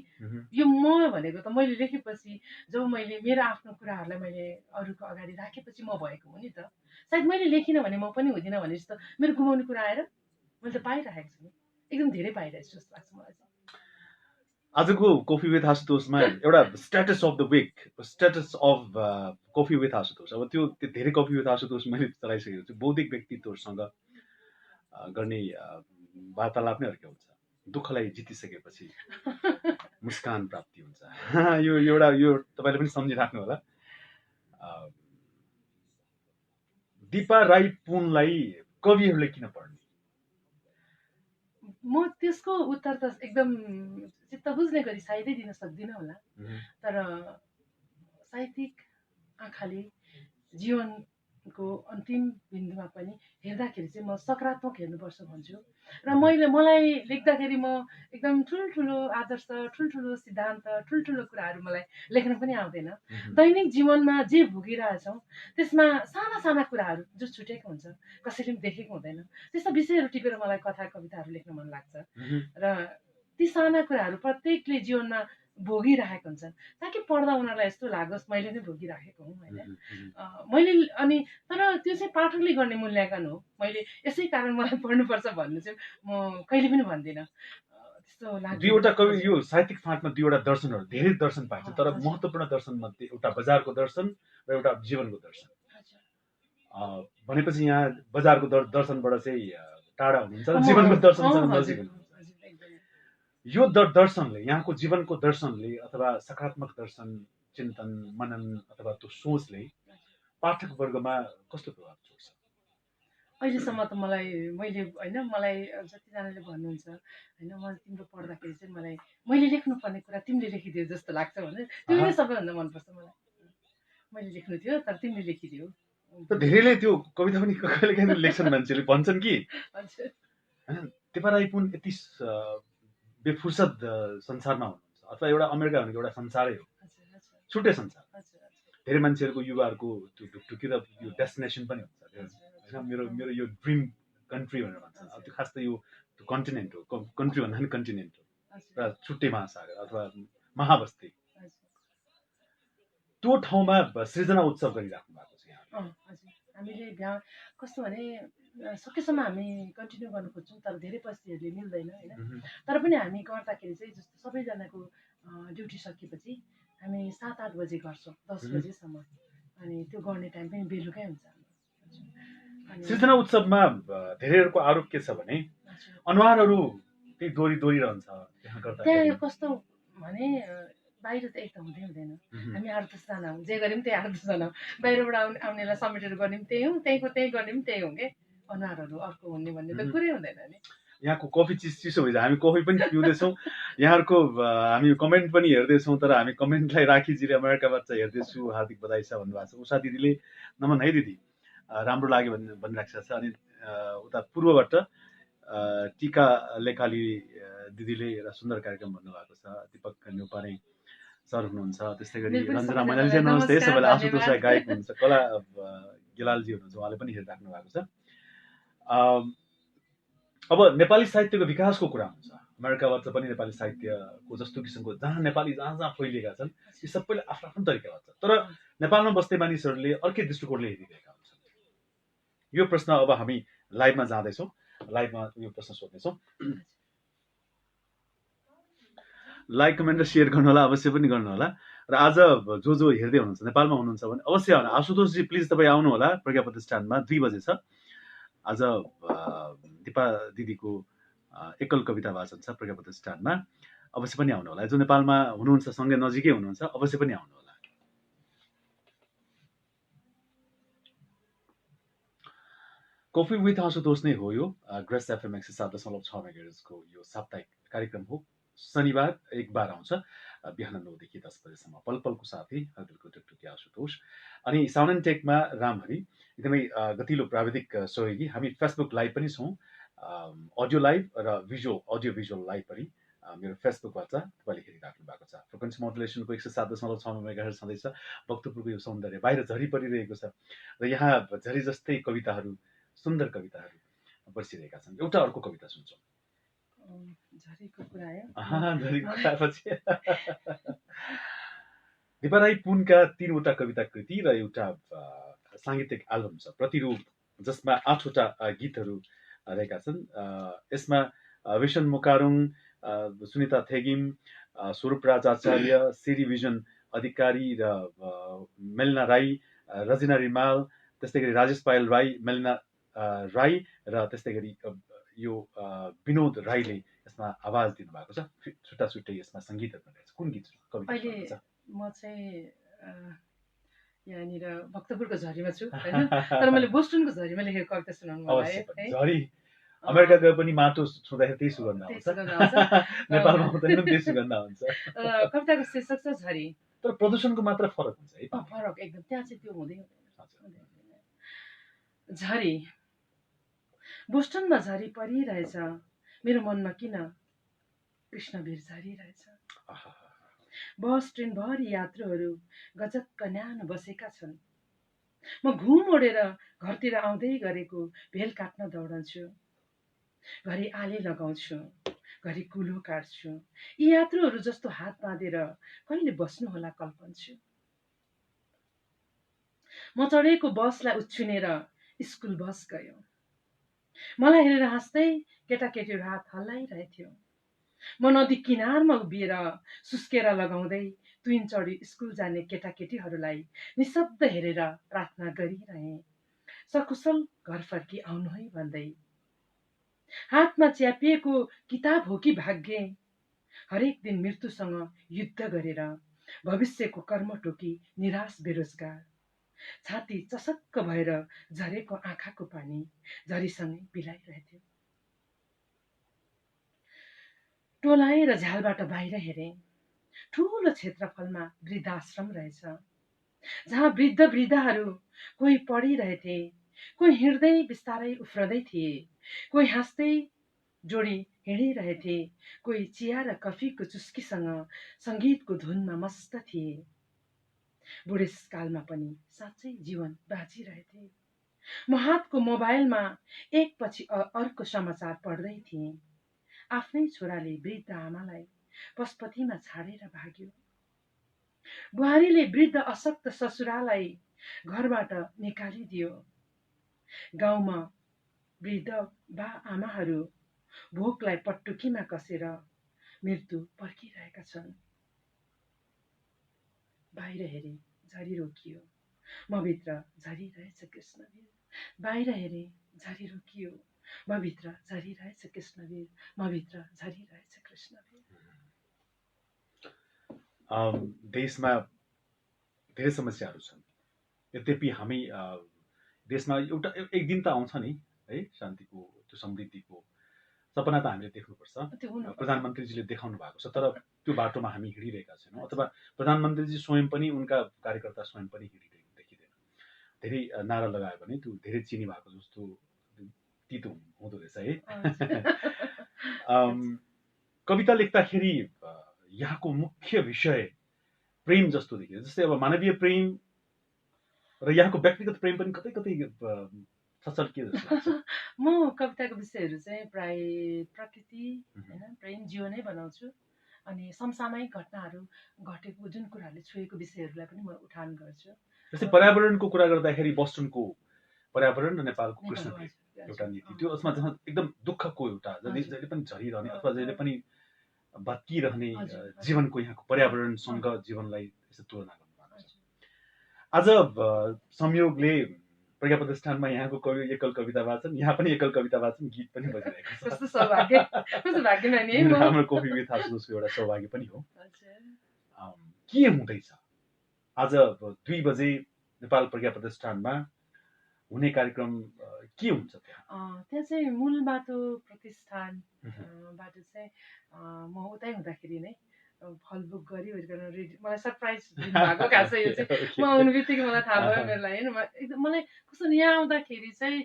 यो म भनेको त मैले लेखेपछि, जब मैले मेरो आफ्नो कुराहरूलाई मैले अरूको अगाडि राखेपछि म भएको हो नि त। सायद मैले लेखिनँ भने म पनि हुँदिनँ भनेपछि त मेरो गुमाउने कुरा आएर मैले त पाइरहेको छु नि, एकदम धेरै पाइरहेको छु जस्तो लाग्छ मलाई चाहिँ। आजको कफी विथ आशुतोषमा एउटा status of the week, status of coffee with Ashutosh. अब त्यो धेरै कफी विथ आशुतोष मैले चलाइसकेको छु। बौद्धिक व्यक्तित्वहरूसँग गर्ने वार्तालाप नै अर्कै हुन्छ। दुःखलाई जितिसकेपछि मुस्कान प्राप्ति हुन्छ। यो तपाईँले पनि सम्झिराख्नु होला। दिपा राई पुनलाई कविहरूले किन पढ्ने? म त्यसको उत्तर त एकदम चित्त बुझ्ने गरी सायदै दिन सक्दिनँ होला, तर साहित्यिक आँखाले जीवनको अन्तिम बिन्दुमा पनि हेर्दाखेरि चाहिँ म सकारात्मक हेर्नुपर्छ भन्छु। र मलाई लेख्दाखेरि म एकदम ठुल्ठुलो आदर्श, ठुल्ठुलो सिद्धान्त, ठुल्ठुलो कुराहरू मलाई लेख्न पनि आउँदैन। दैनिक जीवनमा जे भोगिरहेछौँ त्यसमा साना साना कुराहरू जो छुटेको हुन्छ, कसैले पनि देखेको हुँदैन, त्यस्ता विषयहरू टिपेर मलाई कथा कविताहरू लेख्न मन लाग्छ। र ती साना कुराहरू प्रत्येकले जीवनमा भोगिरहेको हुन्छन्, ताकि पढ्दा उनीहरूलाई यस्तो लागोस् मैले नै भोगिराखेको हुँ होइन। मैले अनि तर त्यो चाहिँ पाठकले गर्ने मूल्याङ्कन हो। मैले यसै कारण मलाई पढ्नुपर्छ भन्नु चाहिँ म कहिले पनि भन्दिनँ। त्यस्तो लाग्छ। दुईवटा कवि यो साहित्यिक फाँटमा दुईवटा दर्शनहरू, धेरै दर्शन पाइन्छ, तर महत्त्वपूर्ण दर्शन मध्ये एउटा बजारको दर्शन र एउटा जीवनको दर्शन। भनेपछि यहाँ बजारको दर्शनबाट चाहिँ टाढा हुनुहुन्छ र जीवनको दर्शनसँग नजिक हुनुहुन्छ। यो दर्शनले, यहाँको जीवनको दर्शनले अथवा सकारात्मक दर्शन, चिन्तन, मनन अथवा त्यो सोचले पाठक वर्गमा कस्तो प्रभाव छोड्छ? अहिलेसम्म त मैले होइन, मलाई जतिजनाले भन्नुहुन्छ होइन, म तिम्रो पढ्दाखेरि चाहिँ मैले लेख्नुपर्ने कुरा तिमीले लेखिदियो जस्तो लाग्छ भने त्यो नै सबैभन्दा मनपर्छ मलाई। मैले लेख्नु थियो तर तिमीले लेखिदियो। धेरैले त्यो कविता पनि कहिले कहिले लेख्छन्, मान्छेले भन्छन् कि टेपा राई पुन यति बेफुर्सद संसारमा हुनुहुन्छ, अथवा एउटा अमेरिका भनेको एउटा संसारै हो, छुट्टै संसार। धेरै मान्छेहरूको युवाहरूको त्यो ढुकढुकी र यो डेस्टिनेसन पनि हुन्छ होइन, मेरो यो ड्रिम कन्ट्री भनेर भन्छ। त्यो खास त यो कन्टिनेन्ट हो, कन्ट्री भन्दा पनि कन्टिनेन्ट हो, र छुट्टै महासागर अथवा महाबस्ती। त्यो ठाउँमा सृजना उत्सव गरिराख्नु भएको छ यहाँ। हामीले कस्तो भने सकेसम्म हामी कन्टिन्यू गर्नु खोज्छौँ, तर धेरै परिस्थितिहरूले मिल्दैन होइन। तर पनि हामी गर्दाखेरि चाहिँ जस्तो सबैजनाको ड्युटी सकिएपछि हामी 7-8 बजे गर्छौँ, 10 बजेसम्म। अनि त्यो गर्ने टाइम पनि बेलुकै हुन्छ। सृजना उत्सवमा धेरैहरूको आरोप के छ भने अनुहारहरू त्यही दोहोरिरहन्छ त्यहाँ। कस्तो भने बाहिर त एक त हुँदैन, हामी 8-10 जना हौँ, जे गऱ्यौँ त्यही 8-10 जना हौँ। बाहिरबाट आउनेलाई समेटेर गर्ने पनि त्यही हौँ, त्यहीँको त्यही गर्ने पनि त्यही हौँ के। अनुहारहरू अर्को हुने भन्ने त कुरै हुँदैन नि। यहाँको कफी चिसो भइन्छ, हामी कफी पनि पिउँदैछौँ, यहाँहरूको हामी कमेन्ट पनि हेर्दैछौँ, तर हामी कमेन्टलाई राखीजीले अमेरिकाबाट चाहिँ हेर्दैछु, हार्दिक बधाई छ भन्नुभएको छ। उषा दिदीले नमन है दिदी, राम्रो लाग्यो भनिराखेको छ। अनि उता पूर्वबाट टिका लेखाली दिदीले एउटा सुन्दर कार्यक्रम भन्नुभएको छ। दिपक न्यौपाने सर हुनुहुन्छ, त्यस्तै गरी रञ्जना मैनालीजी नमस्ते। सबैलाई आशुतोष राई गायक हुनुहुन्छ, कला गेलालजी हुनुहुन्छ, उहाँले पनि हेरिराख्नु भएको छ। अब नेपाली साहित्यको विकासको कुरा हुन्छ, अमेरिकाबाट पनि नेपाली साहित्यको जस्तो किसिमको जहाँ नेपाली जहाँ फैलिएका छन्, यी सबैले आफ्नो आफ्नो तरिका हुन्छ, तर नेपालमा बस्ने मानिसहरूले अर्कै दृष्टिकोणले हेरिरहेका हुन्छन्। यो प्रश्न अब हामी लाइभमा जाँदैछौँ, लाइभमा यो प्रश्न सोध्नेछौँ। लाइक कमेन्ट र सेयर गर्नुहोला, अवश्य पनि गर्नुहोला। र आज जो हेर्दै हुनुहुन्छ नेपालमा हुनुहुन्छ भने अवश्य आउनु। आशुतोषजी प्लिज तपाईँ आउनु होला, प्रज्ञा प्रतिष्ठानमा 2 बजे छ। आज दिपा दिदीको एकल कविता वाचन छ प्रज्ञा प्रतिष्ठानमा, अवश्य पनि आउनु होला। जो नेपालमा हुनुहुन्छ, सँगै नजिकै हुनुहुन्छ, अवश्य पनि आउनु होला। कफी विथ आशुतोष नै हो यो ग्रेस एफएम 107.6 मेगाहर्जको यो साप्ताहिक कार्यक्रम हो। शनिबार एक बार आउँछ, बिहान 9 देखि 10 बजेसम्म। पल पलको साथी हजुरको टुकटुकी आशुतोष। अनि साउन्ड एन्ड टेकमा रामहरि, एकदमै गतिलो प्राविधिक सहयोगी। हामी फेसबुक लाइभ पनि छौँ, अडियो लाइभ र अडियो भिजुअल लाइभ पनि मेरो फेसबुकबाट तपाईँले हेरिराख्नु भएको छ। फ्रिक्वेन्सी मोडुलेसनको 107.6 मेगाहर्ज छँदैछ। भक्तपुरको यो सौन्दर्य बाहिर झरी परिरहेको छ र यहाँ झरी जस्तै कविताहरू, सुन्दर कविताहरू बर्सिरहेका छन्। एउटा अर्को कविता सुन्छौँ। झरीको कुरा आयो, झरीको कुरापछि दिपा राई पुनका 3वटा कविता कृति र एउटा साङ्गीतिक एल्बम छ प्रतिरूप, जसमा 8वटा गीतहरू रहेका छन्। यसमा विशन मुकारुङ, सुनिता थेगिम, स्वरूप राज आचार्य, सिरी विजन अधिकारी र मेलिना राई, रजिना रिमाल, त्यस्तै गरी राजेश पायल राई, मेलिना राई र त्यस्तै गरी यो विनोद राईले यसमा आवाज दिनुभएको छ। छुट्टा छुट्टै यसमा सङ्गीतहरू रहेछ। कुन गीत अहिले म चाहिँ यहाँनिर भक्तपुरको झरीमा छु होइन, तर मैले बोस्टनको झरीमा लेखेको कविता सुनाउनु मन लाग्यो है। झरी अमेरिका गए पनि माटो छुँदाखेरि त्यही सुगन्ध त्यही आउँछ सुगन्ध आउँछ। नेपालमा आउँदैन त्यही सुगन्ध आउँछ कविताको शीर्षक छ झरी। तर प्रदूषणको मात्र फरक हुन्छ है फरक एकदम, त्यहाँ चाहिँ त्यो हुँदै हजुर। हुँदैन। झरी। बोस्टनमा झरी परिरहेछ, मेरो मनमा किन कृष्णवीर झरिरहेछ। आहा, बस ट्रेनभरि यात्रुहरू गजक्क न्यानो बसेका छन्। म घुम ओढेर घरतिर आउँदै गरेको भेल काट्न दौडन्छु। घरि आले लगाउँछु, घरि कुलो काट्छु। यी यात्रुहरू जस्तो हात बाँधेर कहिले बस्नु होला कल्पन्छु। म चढेको बसलाई उछिनेर स्कुल बस गयो। मलाई हेरेर हाँस्दै केटाकेटीहरू हात हल्लाइरहेथ्यो। म नदी किनारमा उभिएर सुस्केरा लगाउँदै ट्विन चढी स्कुल जाने केटाकेटीहरूलाई निशब्द हेरेर प्रार्थना गरिरहेँ, सकुशल घर फर्की आउनु है भन्दै। हातमा च्यापिएको किताब हो कि भाग्य, हरेक दिन मृत्युसँग युद्ध गरेर भविष्यको कर्म टोकी निराश बेरोजगार। छाती चसक्क भएर झरेको आँखाको पानी झरीसँगै बिलाइरहेथ्यो। टोलाएर झ्यालबाट बाहिर हेरेँ, ठुलो क्षेत्रफलमा वृद्धाश्रम रहेछ, जहाँ वृद्ध वृद्धाहरू कोही पढिरहेथे, कोही हिँड्दै बिस्तारै उफ्रदै थिए, कोही हाँस्दै जोडी हिँडिरहेथे, कोही चिया र कफीको चुस्कीसँग सङ्गीतको धुनमा मस्त थिए। बुढेसकालमा पनि साँच्चै जीवन बाँचिरहेथे। म हातको मोबाइलमा एकपछि अर्को समाचार पढ्दै थिएँ। आफ्नै छोराले वृद्ध आमालाई पशुपतिमा छाडेर भाग्यो। बुहारीले वृद्ध अशक्त ससुरालाई घरबाट निकालिदियो। गाउँमा वृद्ध बा आमाहरू भोकलाई पटुकीमा कसेर मृत्यु पर्खिरहेका छन्। बाहिर हेरे झरी रोकियो, म भित्र झरिरहेछ कृष्णवीर। बाहिर हेरे झरी रोकियो, म भित्र झरिरहेछ कृष्णवीर, म भित्र झरिरहेछ कृष्णवीर। देशमा धेरै समस्याहरू छन्, यद्यपि हामी देशमा एउटा एक दिन त आउँछ नि है शान्तिको, त्यो समृद्धिको सपना त हामीले देख्नुपर्छ। प्रधानमन्त्रीजीले देखाउनु भएको छ, तर त्यो बाटोमा हामी हिँडिरहेका छैनौँ, अथवा प्रधानमन्त्रीजी स्वयं पनि, उनका कार्यकर्ता स्वयं पनि हिँडिरहेको देखिँदैन। धेरै नारा लगायो भने त्यो धेरै चिनी भएको जस्तो तितो हुँदो रहेछ है। कविता लेख्दाखेरि यहाँको मुख्य विषय प्रेम जस्तो देखिन्छ, जस्तै अब मानवीय प्रेम र यहाँको व्यक्तिगत प्रेम पनि कतै कतै छचल्किए जस्तो लाग्छ। म कविताको विषयहरू चाहिँ प्राय प्रकृति होइन प्रेम जीवनै बनाउँछु, अनि समसामयिक घटनाहरू घटेको जुन कुराहरूले छोएको विषयहरूलाई पनि म उठान गर्छु। जस्तै पर्यावरणको कुरा गर्दाखेरि बोस्टनको पर्यावरण र नेपालको कृष्णवीर एउटा नीति, त्यो उसमा जहाँ एकदम दुःखको एउटा जहिले पनि झरिरहने अथवा जहिले पनि भत्किरहने जीवनको यहाँको पर्यावरणसँग जीवनलाई यसो तुलना गर्नुभएको छ। आज संयोगले प्रज्ञा प्रतिष्ठानमा यहाँको कवि एकल कविता वाचन, यहाँ पनि एकल कविता वाचन, गीत पनि बजिरहेको छ। कस्तो सौभाग्य, कस्तो भाग्यमानी है म। हाम्रो कोफी विथ आशुतोषको एउटा सौभाग्य पनि हो। के हुँदैछ आज 2 बजे नेपाल प्रज्ञा प्रतिष्ठानमा हुने कार्यक्रम के हुन्छ त्यहाँ चाहिँ मूल बाटो प्रतिष्ठानबाट चाहिँ म उतै हुँदाखेरि नै फल बुक गरी वरिकन रेडी, मलाई सरप्राइज दिनुभएको खास यो चाहिँ। म आउनु बित्तिकै मलाई थाहा भयो मेरो लागि होइन। एकदम मलाई कस्तो यहाँ आउँदाखेरि चाहिँ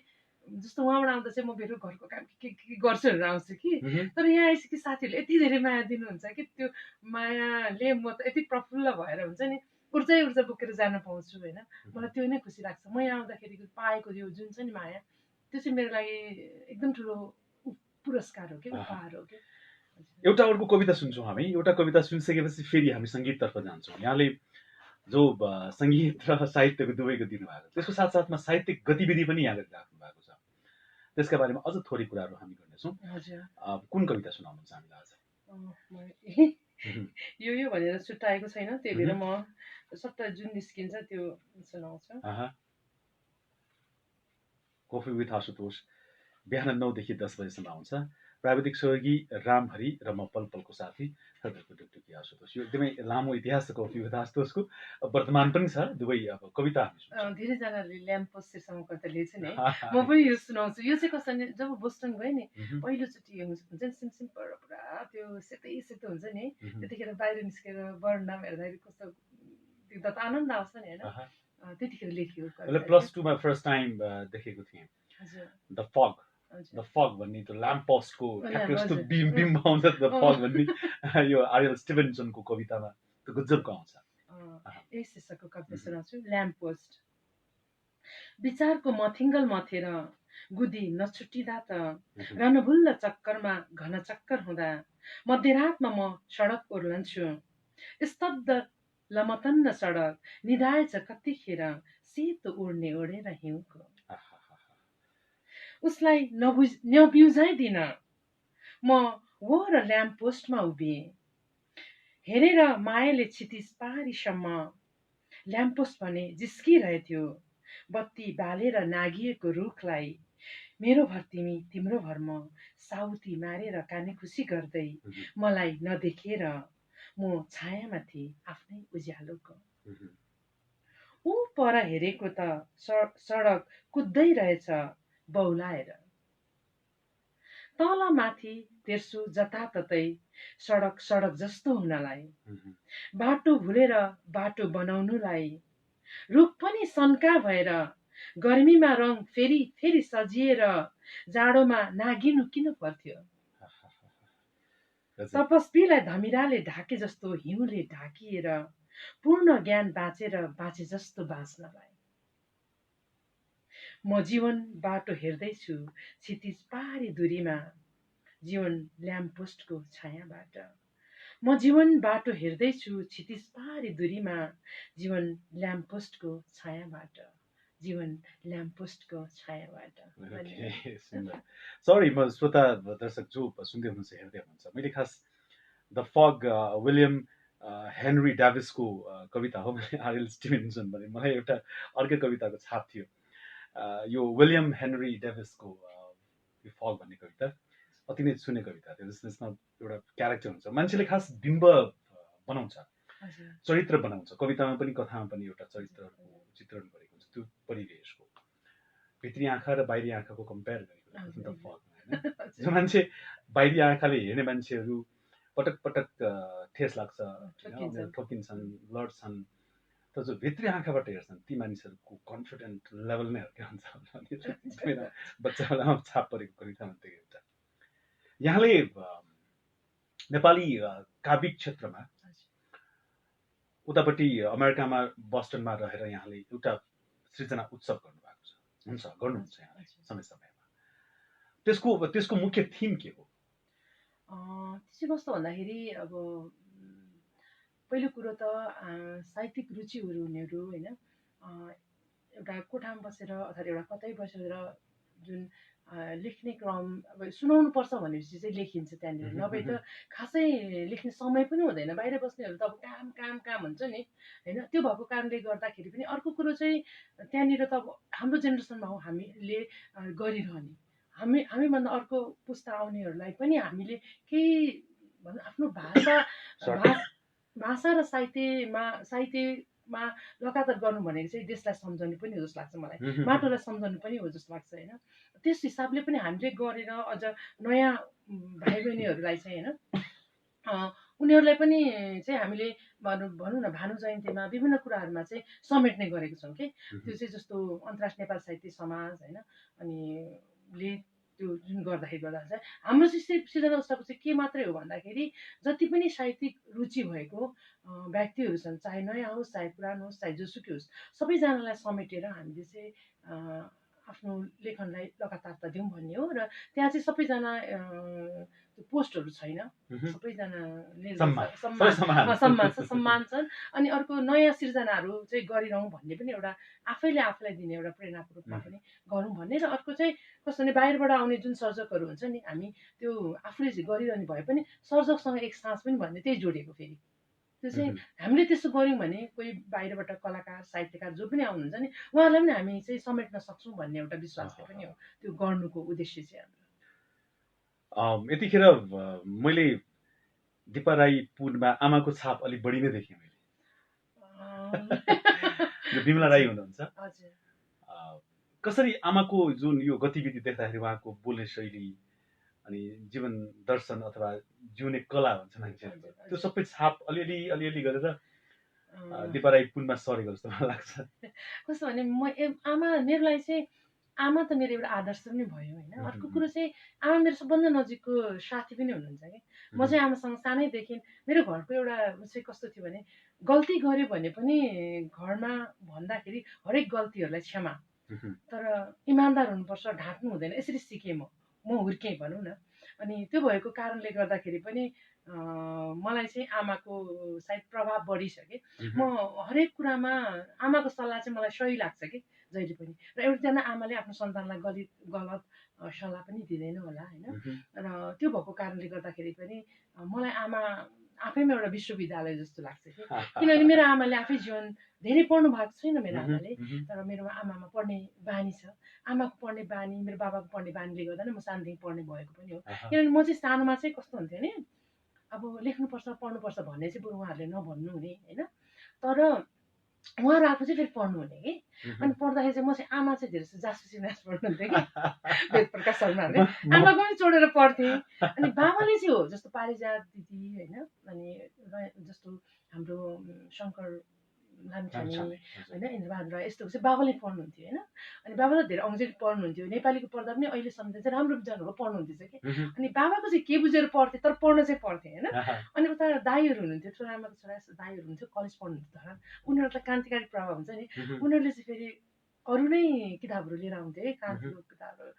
जस्तो उहाँबाट आउँदा चाहिँ म मेरो घरको काम के गर्छु भनेर आउँछु कि, तर यहाँ आइसके साथीहरूले यति धेरै माया दिनुहुन्छ कि त्यो मायाले म त यति प्रफुल्ल भएर हुन्छ नि ऊर्जा बोकेर जान पाउँछु होइन। मलाई त्यो नै खुसी लाग्छ। म यहाँ आउँदाखेरि पाएको यो जुन छ नि माया, त्यो चाहिँ मेरो लागि एकदम ठुलो पुरस्कार हो कि उपहार हो कि। एउटा अर्को कविता सुन्छौँ हामी। एउटा कविता सुनिसकेपछि फेरि हामी सङ्गीततर्फ जान्छौँ। यहाँले जो सङ्गीत र साहित्यको दुवैको दिनुभएको, त्यसको साथसाथमा साहित्यिक गतिविधि पनि यहाँ गरिराख्नु भएको छ। त्यसका बारेमा अझ थोरै कुराहरू हामी गर्नेछौँ। कुन कविता सुनाउनुहुन्छ हामीलाई आज? यो भनेर छुट्याएको छैन, त्यही भएर म सट्ट जुन निस्किन्छ त्यो सुनाउँछु। कोफी विथ आशुतोष बिहान 9 देखि 10 बजेसम्म आउँछ प्राविधिक सहयोगी रामहरि र म पल पलको साथी हजुरको ढुकढुकी आशुतोष। यो एकदमै लामो इतिहास छ कफी विथ आशुतोषको, वर्तमान पनि छ दुवै। अब कविता हामी सुन्छौँ। धेरैजनाले ल्याम्प पोस्ट शीर्षकमा कविता लेख्छन् है, म पनि यो सुनाउँछु। यो चाहिँ कसरी जब बोस्टन गएँ नि पहिलोचोटि हुन्छ नि सिमसिम पुरा त्यो सेतै सेतो हुन्छ नि, त्यतिखेर बाहिर निस्केर बरन्डामा हेर्दाखेरि कस्तो देख्दा त आनन्द आउँछ नि होइन, त्यतिखेर लेखियो मैले +2 मा फर्स्ट टाइम देखेको थिएँ द फग। द फग भन्ने त्यो ल्याम्प पोस्टको ठ्याक्कै यस्तो बिम्ब आउँछ द फग भन्ने यो आरएल स्टिभेन्सनको कवितामा त्यो गजबको आउँछ। यही शीर्षकको कविता सुनाउँछु। Lamp post. विचारको मथिङ्गल मथेर गुदी नछुटिँदा त रनभुल्ल चक्करमा घन चक्कर हुँदा मध्यरातमा म सडक ओर्लन्छु। स्तब्ध लमतन्न सडक निधाएछ कतिखेर सेतो ओढ्ने ओढेर हिउँको। उसलाई नबिउझाइदिन म वर ल्याम्प पोस्टमा उभिएँ। हेरेर मायाले क्षितिज पारीसम्म ल्याम्प पोस्ट भने जिस्किरहेथ्यो। बत्ती बालेर नागिएको रुखलाई मेरो भर तिमी तिम्रो भर म साउती मारेर काने खुसी गर्दै मलाई नदेखेर म छायामा थिएँ आफ्नै उज्यालोको। ऊ पर हेरेको त सडक कुद्दै रहेछ बौलाएर। तल माथि तेर्सो जताततै सडक सडक जस्तो हुनलाई, बाटो भुलेर बाटो बनाउनुलाई। रुख पनि सन्का भएर गर्मीमा रङ फेरि फेरि सजिएर जाडोमा नागिनु किन पर्थ्यो। तपस्वीलाई धमिराले ढाके जस्तो हिउँले ढाकिएर पूर्ण ज्ञान बाँचे जस्तो बाँच्नलाई। म जीवन बाटो हेर्दैछु क्षितिज पारी दूरीमा जीवन ल्याम्प पोस्टको छायाबाट। म जीवन बाटो हेर्दैछु क्षितिज पारी दूरीमा जीवन ल्याम्प पोस्टको छायाबाट। जीवन ल्याम्प पोस्टको छायाबाट। सरी, म श्रोता दर्शक जो सुन्दै हुनुहुन्छ हेर्दै हुनुहुन्छ, मैले खास द फग विलियम हेनरी डेभिसको कविता हो। मैले आरएल स्टिभेन्सन भने मलाई एउटा अर्कै कविताको छाप थियो। यो विलियम हेनरी डेभिसको यो फग भन्ने कविता अति नै छुने कविता थियो। जसमा एउटा क्यारेक्टर हुन्छ, मान्छेले खास बिम्ब बनाउँछ, चरित्र बनाउँछ। कवितामा पनि कथामा पनि एउटा चरित्रको चित्रण गरेको हुन्छ, त्यो परिवेशको भित्री आँखा र बाहिरी आँखाको कम्पेयर गरेको द फग होइन। जो मान्छे बाहिरी आँखाले हेर्ने मान्छेहरू पटक पटक ठेस लाग्छ, ठोकिन्छन्, लड्छन्, तर जो भित्री आँखाबाट हेर्छन् ती मानिसहरूको कन्फिडेन्ट लेभल नै अर्कै हुन्छ। बच्चा बेलामा छाप परेको कविता मध्ये एउटा। यहाँले नेपाली काव्यिक क्षेत्रमा उतापट्टि अमेरिकामा बस्टनमा रहेर यहाँले एउटा सृजना उत्सव गर्नुभएको छ, गर्नुहुन्छ यहाँले समय समयमा। त्यसको मुख्य थिम के हो? त्यसो कस्तो भन्दाखेरि अब पहिलो कुरो त साहित्यिक रुचि हुनेहरू होइन, एउटा कोठामा बसेर अथवा एउटा कतै बसेर जुन लेख्ने क्रम अब सुनाउनु पर्छ भनेपछि चाहिँ लेखिन्छ त्यहाँनिर, नभए त खासै लेख्ने समय पनि हुँदैन। बाहिर बस्नेहरू त अब काम काम काम हुन्छ नि होइन। त्यो भएको कारणले गर्दाखेरि पनि अर्को कुरो चाहिँ त्यहाँनिर त अब हाम्रो जेनेरेसनमा हो हामीले गरिरहने, हामीभन्दा अर्को पुस्ता आउनेहरूलाई पनि हामीले केही भनौँ आफ्नो भाषा र साहित्यमा लगातार गर्नु भनेको चाहिँ देशलाई सम्झाउनु पनि हो जस्तो लाग्छ मलाई, माटोलाई सम्झाउनु पनि हो जस्तो लाग्छ होइन। त्यस हिसाबले पनि हामीले गरेर अझ नयाँ भाइ बहिनीहरूलाई चाहिँ होइन उनीहरूलाई पनि चाहिँ हामीले भनौँ न भानु जयन्तीमा विभिन्न कुराहरूमा चाहिँ समेट्ने गरेको छौँ कि। त्यो चाहिँ जस्तो अन्तर्राष्ट्रिय नेपाल साहित्य समाज होइन अनि त्यो जुन गर्दाखेरि चाहिँ हाम्रो चाहिँ सृजना उत्सवको चाहिँ के मात्रै हो भन्दाखेरि जति पनि साहित्यिक रुचि भएको व्यक्तिहरू छन्, चाहे नयाँ होस् चाहे पुरानो होस् चाहे जोसुकै होस्, सबैजनालाई समेटेर हामीले चाहिँ आफ्नो लेखनलाई लगातारता दिउँ भन्ने हो। र त्यहाँ चाहिँ सबैजना पोस्टहरू छैन, सबैजनाले सम्मान छन्। अनि अर्को नयाँ सिर्जनाहरू चाहिँ गरिरहँ भन्ने पनि एउटा आफैलाई दिने एउटा प्रेरणाको रूपमा पनि गरौँ भन्ने। र अर्को चाहिँ कस्तो भने बाहिरबाट आउने जुन सर्जकहरू हुन्छ नि, हामी त्यो आफूले गरिरहने भए पनि सर्जकसँग एक सास पनि भन्ने त्यही जोडिएको। फेरि त्यो चाहिँ हामीले त्यसो गऱ्यौँ भने कोही बाहिरबाट कलाकार साहित्यकार जो पनि आउनुहुन्छ नि उहाँहरूलाई पनि हामी चाहिँ समेट्न सक्छौँ भन्ने एउटा विश्वासले पनि हो त्यो गर्नुको उद्देश्य चाहिँ हाम्रो। यतिखेर मैले दिपा राई पुनमा आमाको छाप अलिक बढी नै देखेँ मैले। जो बिमला राई हुनुहुन्छ, हजुर कसरी आमाको जुन यो गतिविधि देख्दाखेरि उहाँको बोल्ने शैली अनि जीवन दर्शन अथवा जिउने कला हुन्छ मान्छेहरूको, त्यो सबै छाप अलिअलि गरेर दिपा राई पुनमा सरेको जस्तो मलाई लाग्छ। कस्तो भने आमा मेरो लागि चाहिँ आमा त मेरो एउटा आदर्श पनि भयो होइन। अर्को कुरो चाहिँ आमा मेरो सबभन्दा नजिकको साथी पनि हुनुहुन्छ कि। म चाहिँ आमासँग सानैदेखि मेरो घरको एउटा चाहिँ कस्तो थियो भने गल्ती गर्यो भने पनि घरमा भन्दाखेरि हरेक गल्तीहरूलाई क्षमा, तर इमान्दार हुनुपर्छ, ढाँट्नु हुँदैन, यसरी सिकेँ म हुर्केँ भनौँ न। अनि त्यो भएको कारणले गर्दाखेरि पनि मलाई चाहिँ आमाको सायद प्रभाव बढी छ कि म हरेक कुरामा आमाको सल्लाह चाहिँ मलाई सही लाग्छ कि जहिले पनि। र एकजना आमाले आफ्नो सन्तानलाई गलत सल्लाह पनि दिँदैन होला होइन। र त्यो भएको कारणले गर्दाखेरि पनि मलाई आमा आफैमा एउटा विश्वविद्यालय जस्तो लाग्छ कि। किनभने मेरो आमाले आफै जीवन धेरै पढ्नु भएको छैन मेरो आमाले, तर मेरो आमामा पढ्ने बानी छ। आमाको पढ्ने बानी, मेरो बाबाको पढ्ने बानीले गर्दा नै म सानोदेखि पढ्ने भएको पनि हो। किनभने म चाहिँ सानोमा चाहिँ कस्तो हुन्थ्यो भने अब लेख्नुपर्छ पढ्नुपर्छ भन्ने चाहिँ बरु उहाँहरूले नभन्नु हुने होइन, तर उहाँहरू आफू चाहिँ फेरि पढ्नु हुने कि। अनि पढ्दाखेरि चाहिँ म चाहिँ आमा चाहिँ धेरै जस्तो जासुसी म्याच पढ्नुहुन्थ्यो कि वेदप्रकाश शर्माहरूले, आमाको पनि छोडेर पढ्थेँ। अनि बाबाले चाहिँ हो जस्तो पारिजात दिदी होइन, अनि जस्तो हाम्रो शङ्कर लामिछाने होइन, इन्द्रबहादुर राई यस्तोको चाहिँ बाबाले पढ्नुहुन्थ्यो होइन। अनि बाबा त धेरै अङ्ग्रेजी पढ्नुहुन्थ्यो, नेपालीको पढ्दा पनि अहिलेसम्म चाहिँ राम्रो विद्वानहरू पढ्नुहुन्थ्यो कि। अनि बाबाको चाहिँ के बुझेर पढ्थेँ, तर पढ्न चाहिँ पढ्थेँ होइन। अनि उता दाईहरू हुनुहुन्थ्यो, छोराआमाको छोरा दाईहरू हुन्थ्यो, कलेज पढ्नुहुन्थ्यो धरान। उनीहरू त क्रान्तिकारी प्रभाव हुन्छ नि, उनीहरूले चाहिँ फेरि अरू नै किताबहरू लिएर आउँथ्यो है, क्रान्तिको किताबहरू,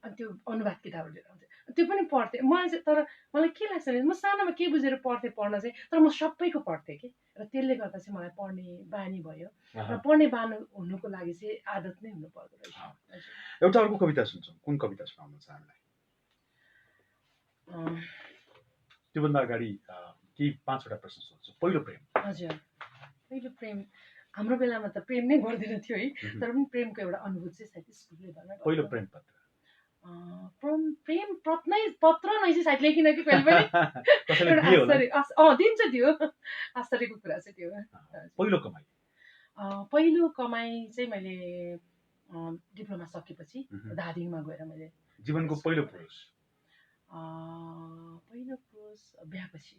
अनि त्यो अनुवाद किताबहरू लिएर आउँथ्यो, त्यो पनि पढ्थेँ मलाई चाहिँ। तर मलाई के लाग्छ भने म सानोमा के बुझेर पढ्थेँ पढ्न चाहिँ, तर म सबैको पढ्थेँ कि। र त्यसले गर्दा चाहिँ मलाई पढ्ने बानी भयो, र पढ्ने बानी हुनुको लागि चाहिँ आदत नै हुनु पर्दो रहेछ। एउटा अर्को कविता सुन्छौँ, कुन कविता सुनाउनुहुन्छ हामीलाई? त्योभन्दा अगाडि केही 5वटा प्रश्न सोध्छु। पहिलो प्रेम। हजुर, पहिलो प्रेम हाम्रो बेलामा त प्रेम नै गर्दैन थियो है, तर पनि प्रेमको एउटा अनुभूति चाहिँ सायद स्कुल लेभलमा। पहिलो प्रेम पत्र। प्रेम पत्र नै चाहिँ सायद लेखिन कि कहिले पनि। दिन्छ त्यो आश्चर्यको कुरा चाहिँ त्यो। पहिलो कमाइ। पहिलो कमाइ चाहिँ मैले डिप्लोमा सकेपछि धादिङमा गएर मैले। जीवनको पहिलो पुरुष। पहिलो पुरुष बिहापछि।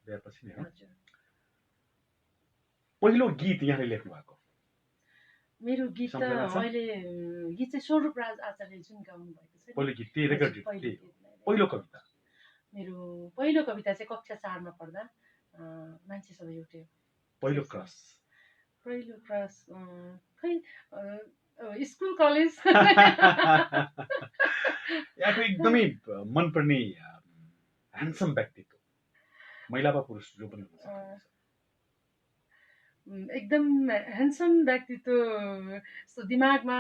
बिहापछि नै हो। पहिलो गीत यहाँले लेख्नु भएको? मेरो गीत त अहिले गीत चाहिँ स्वरूप राज आचार्यले जुन गाउनु भएको छ पहिलो गीत त्यही रेकर्ड गीत। पहिलो कविता? मेरो पहिलो कविता चाहिँ कक्षा 4मा पढ्दा मान्छे सबै एउटै। पहिलो क्रस? पहिलो क्रस खै स्कुल कलेज। यहाँको एकदमै मनपर्ने ह्यान्डसम व्यक्तित्व, महिला वा पुरुष जो पनि हुन्छ? एकदम ह्यान्डसम व्यक्तित्व दिमागमा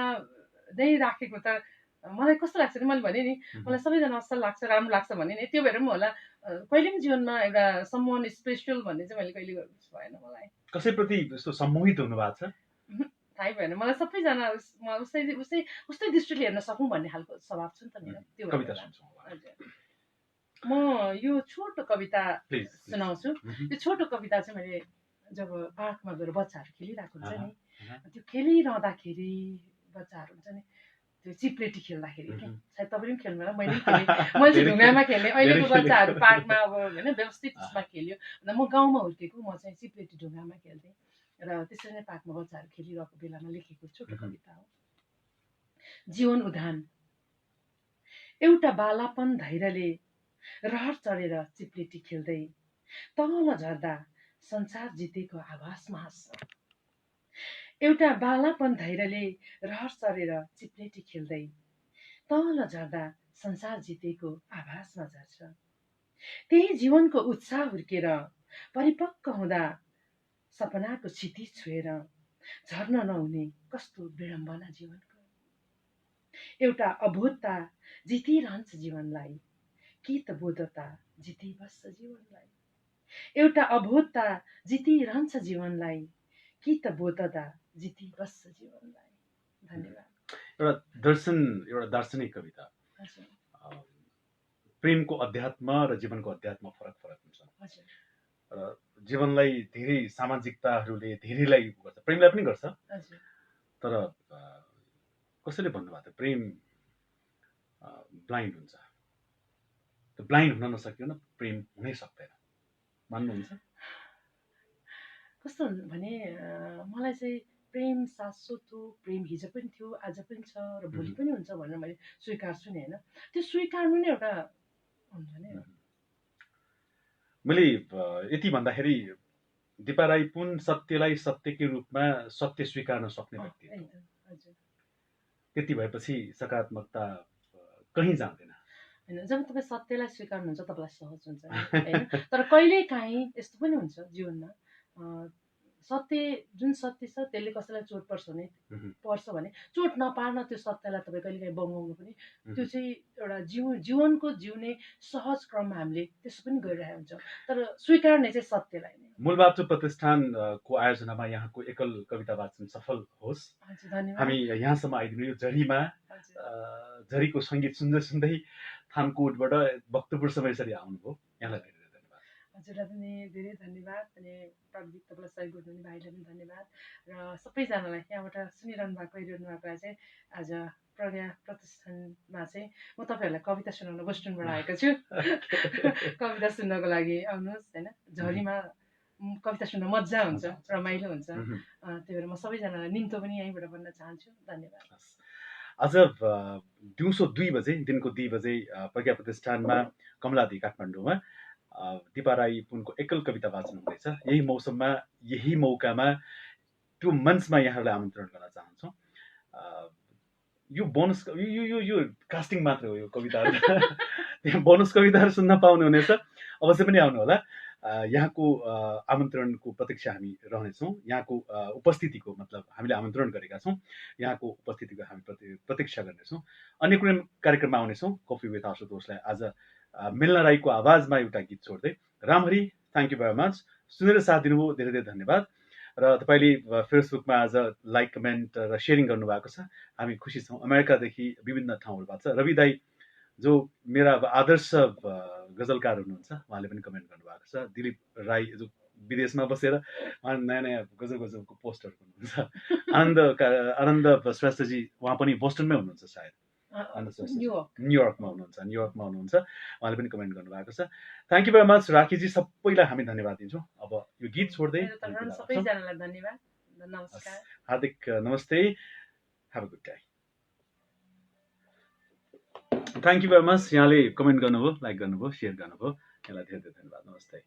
नै राखेको त मलाई कस्तो लाग्छ नि, मैले भने नि मलाई सबैजना असल लाग्छ, राम्रो लाग्छ भने नि, त्यो भएर पनि होला कहिले पनि जीवनमा एउटा समवन स्पेसल भन्ने चाहिँ मैले कहिले गर्नु भएन। मलाई कसैप्रति यस्तो सम्मोहित हुनु भएको छ? थाहै भएन मलाई, सबैजना उस्तै दृष्टिले हेर्न सकौँ भन्ने खालको स्वभाव छ नि त मेरो। त्यो कविता सुन्छौँ। म यो छोटो कविता सुनाउँछु। यो छोटो कविता चाहिँ मैले जब पार्कमा गएर बच्चाहरू खेलिरहेको हुन्छ नि, त्यो खेलिरहँदाखेरि बच्चाहरू हुन्छ नि, त्यो चिप्लेटी खेल्दाखेरि क्या, सायद तपाईँले पनि खेल्नु होला, मैले पनि खेलेँ। मैले चाहिँ ढुङ्गामा खेलेँ। अहिलेको बच्चाहरू पार्कमा अब होइन व्यवस्थित उसमा खेल्यो, अन्त म गाउँमा हुर्केको, म चाहिँ चिप्लेटी ढुङ्गामा खेल्थेँ। र त्यसरी नै पार्कमा बच्चाहरू खेलिरहेको बेलामा लेखेको छोटो कविता हो। जीवन उदान। एउटा बालापन धैर्यले रहर चढेर चिप्लेटी खेल्दै तल झर्दा संसार जितेको आभासमा हाँस्छ। एउटा बालापन धैर्यले रहर चढेर चिप्लेटी खेल्दै तल झर्दा संसार जितेको आभासमा झर्छ। त्यही जीवनको उत्साह हुर्केर परिपक्व हुँदा सपनाको क्षिति छुएर झर्न नहुने कस्तो विडम्बना जीवनको। एउटा अबोधता जितिरहन्छ जीवनलाई, कि त बोधता जितिबस्छ जीवनलाई। एउटा अबोधता जितिरहन्छ जीवनलाई, कि त बोधता जितिबस्छ जीवनलाई। धन्यवाद। एउटा दार्शनिक कविता। प्रेमको अध्यात्म र जीवनको अध्यात्म फरक हुन्छ हजुर र जीवनलाई धेरै सामाजिकताहरूले धेरैलाई गर्छ, प्रेमलाई पनि गर्छ। हजुर तर कसैले भन्नुभएको थियो प्रेम ब्लाइन्ड हुन्छ, त्यो ब्लाइन्ड हुन नसकिकन प्रेम हुनै सक्दैन, मान्नुहुन्छ? कस्तो भने मलाई चाहिँ प्रेम शाश्वत हो, प्रेम हिजो पनि थियो, आज पनि छ र भोलि पनि हुन्छ भनेर मैले स्वीकार्छु नि होइन। त्यो स्वीकार्नु नै एउटा हुन्छ नि। मैले यति भन्दाखेरि दिपा राई पुन सत्यलाई सत्यकै रूपमा सत्य स्वीकार्न सक्ने व्यक्ति हो। हजुर त्यति भएपछि सकारात्मकता कहीँ जाँदैन होइन। जब तपाईँ सत्यलाई स्वीकार्नुहुन्छ तपाईँलाई सहज हुन्छ होइन। तर कहिले काहीँ यस्तो पनि हुन्छ जीवनमा, सत्य जुन सत्य छ त्यसले कसैलाई चोट पर्छ भने चोट नपार्न त्यो सत्यलाई तपाईँ कहिले काहीँ बङ्गाउनु पनि त्यो चाहिँ एउटा जीवनको जिउने सहज क्रममा हामीले त्यसो पनि गरिरहेको हुन्छ। तर स्वीकार्ने चाहिँ सत्यलाई नै। मूलबाटो प्रतिष्ठानको आयोजनामा यहाँको एकल कविता वाचन सफल होस्। हामी यहाँसम्म आइदिनु, यो झरीमा झरीको सङ्गीत सुन्दै सुन्दै थानकोटबाट भक्तपुरसम्म यसरी आउनुभयो, यहाँलाई धेरै धेरै धन्यवाद। हजुरलाई पनि धेरै धन्यवाद, अनि प्राविधिक तपाईँलाई सहयोग गर्नुहुने भाइलाई पनि धन्यवाद, र सबैजनालाई यहाँबाट सुनिरहनु भएको हेरिरहनु भएकोलाई चाहिँ आज प्रज्ञा प्रतिष्ठानमा चाहिँ म तपाईँहरूलाई कविता सुनाउन बोस्टनबाट आएको छु। कविता सुन्नको लागि आउनुहोस् होइन। झरीमा कविता सुन्न मजा हुन्छ, रमाइलो हुन्छ। त्यही भएर म सबैजनालाई निम्तो पनि यहीँबाट भन्न चाहन्छु। धन्यवाद। आज दिउँसो 2 बजे, दिनको 2 बजे प्रज्ञा प्रतिष्ठानमा कमलादी काठमाडौँमा दिपा राई पुनको एकल कविता वाचन हुँदैछ। यही मौसममा, यही मौकामा त्यो मञ्चमा यहाँहरूलाई आमन्त्रण गर्न चाहन्छौँ। यो बोनस यो कास्टिङ मात्र हो, यो कविताहरू त्यहाँ बोनस कविताहरू सुन्न पाउनु हुनेछ, अवश्य पनि आउनु होला। यहाँको आमन्त्रणको प्रतीक्षा हामी रहनेछौँ। यहाँको उपस्थितिको मतलब हामीले आमन्त्रण गरेका छौँ, यहाँको उपस्थितिको हामी प्रतीक्षा गर्नेछौँ। अन्य कुनै कार्यक्रममा आउनेछौँ। कफी विथ आशुतोषलाई आज मिल्ना राईको आवाजमा एउटा गीत छोड्दै Ramhari, thank you very much. सुनेर साथ दिनुभयो, धेरै धेरै धन्यवाद। र तपाईँले फेसबुकमा आज लाइक, कमेन्ट र सेयरिङ गर्नुभएको छ, हामी खुसी छौँ। अमेरिकादेखि विभिन्न ठाउँहरूबाट छ। रवि दाई जो मेरा आदर्श गजलकार हुनुहुन्छ, उहाँले पनि कमेन्ट गर्नुभएको छ। दिलीप राई जो विदेशमा बसेर उहाँ नयाँ नयाँ गजलको पोस्टहरू हुनुहुन्छ। आनन्द श्रेष्ठजी उहाँ पनि बोस्टनमै हुनुहुन्छ, सायद न्युयोर्कमा हुनुहुन्छ, उहाँले पनि कमेन्ट गर्नुभएको छ। थ्याङ्क यू भेरी मच राखीजी, सबैलाई हामी धन्यवाद दिन्छौँ। अब यो गीत छोड्दै सबैजनालाई धन्यवाद, नमस्कार, हार्दिक नमस्ते, have a good day. Thank you very much. यहाँले कमेन्ट गर्नुभयो, लाइक गर्नुभयो, सेयर गर्नुभयो, यहाँलाई धेरै धेरै धन्यवाद। नमस्ते।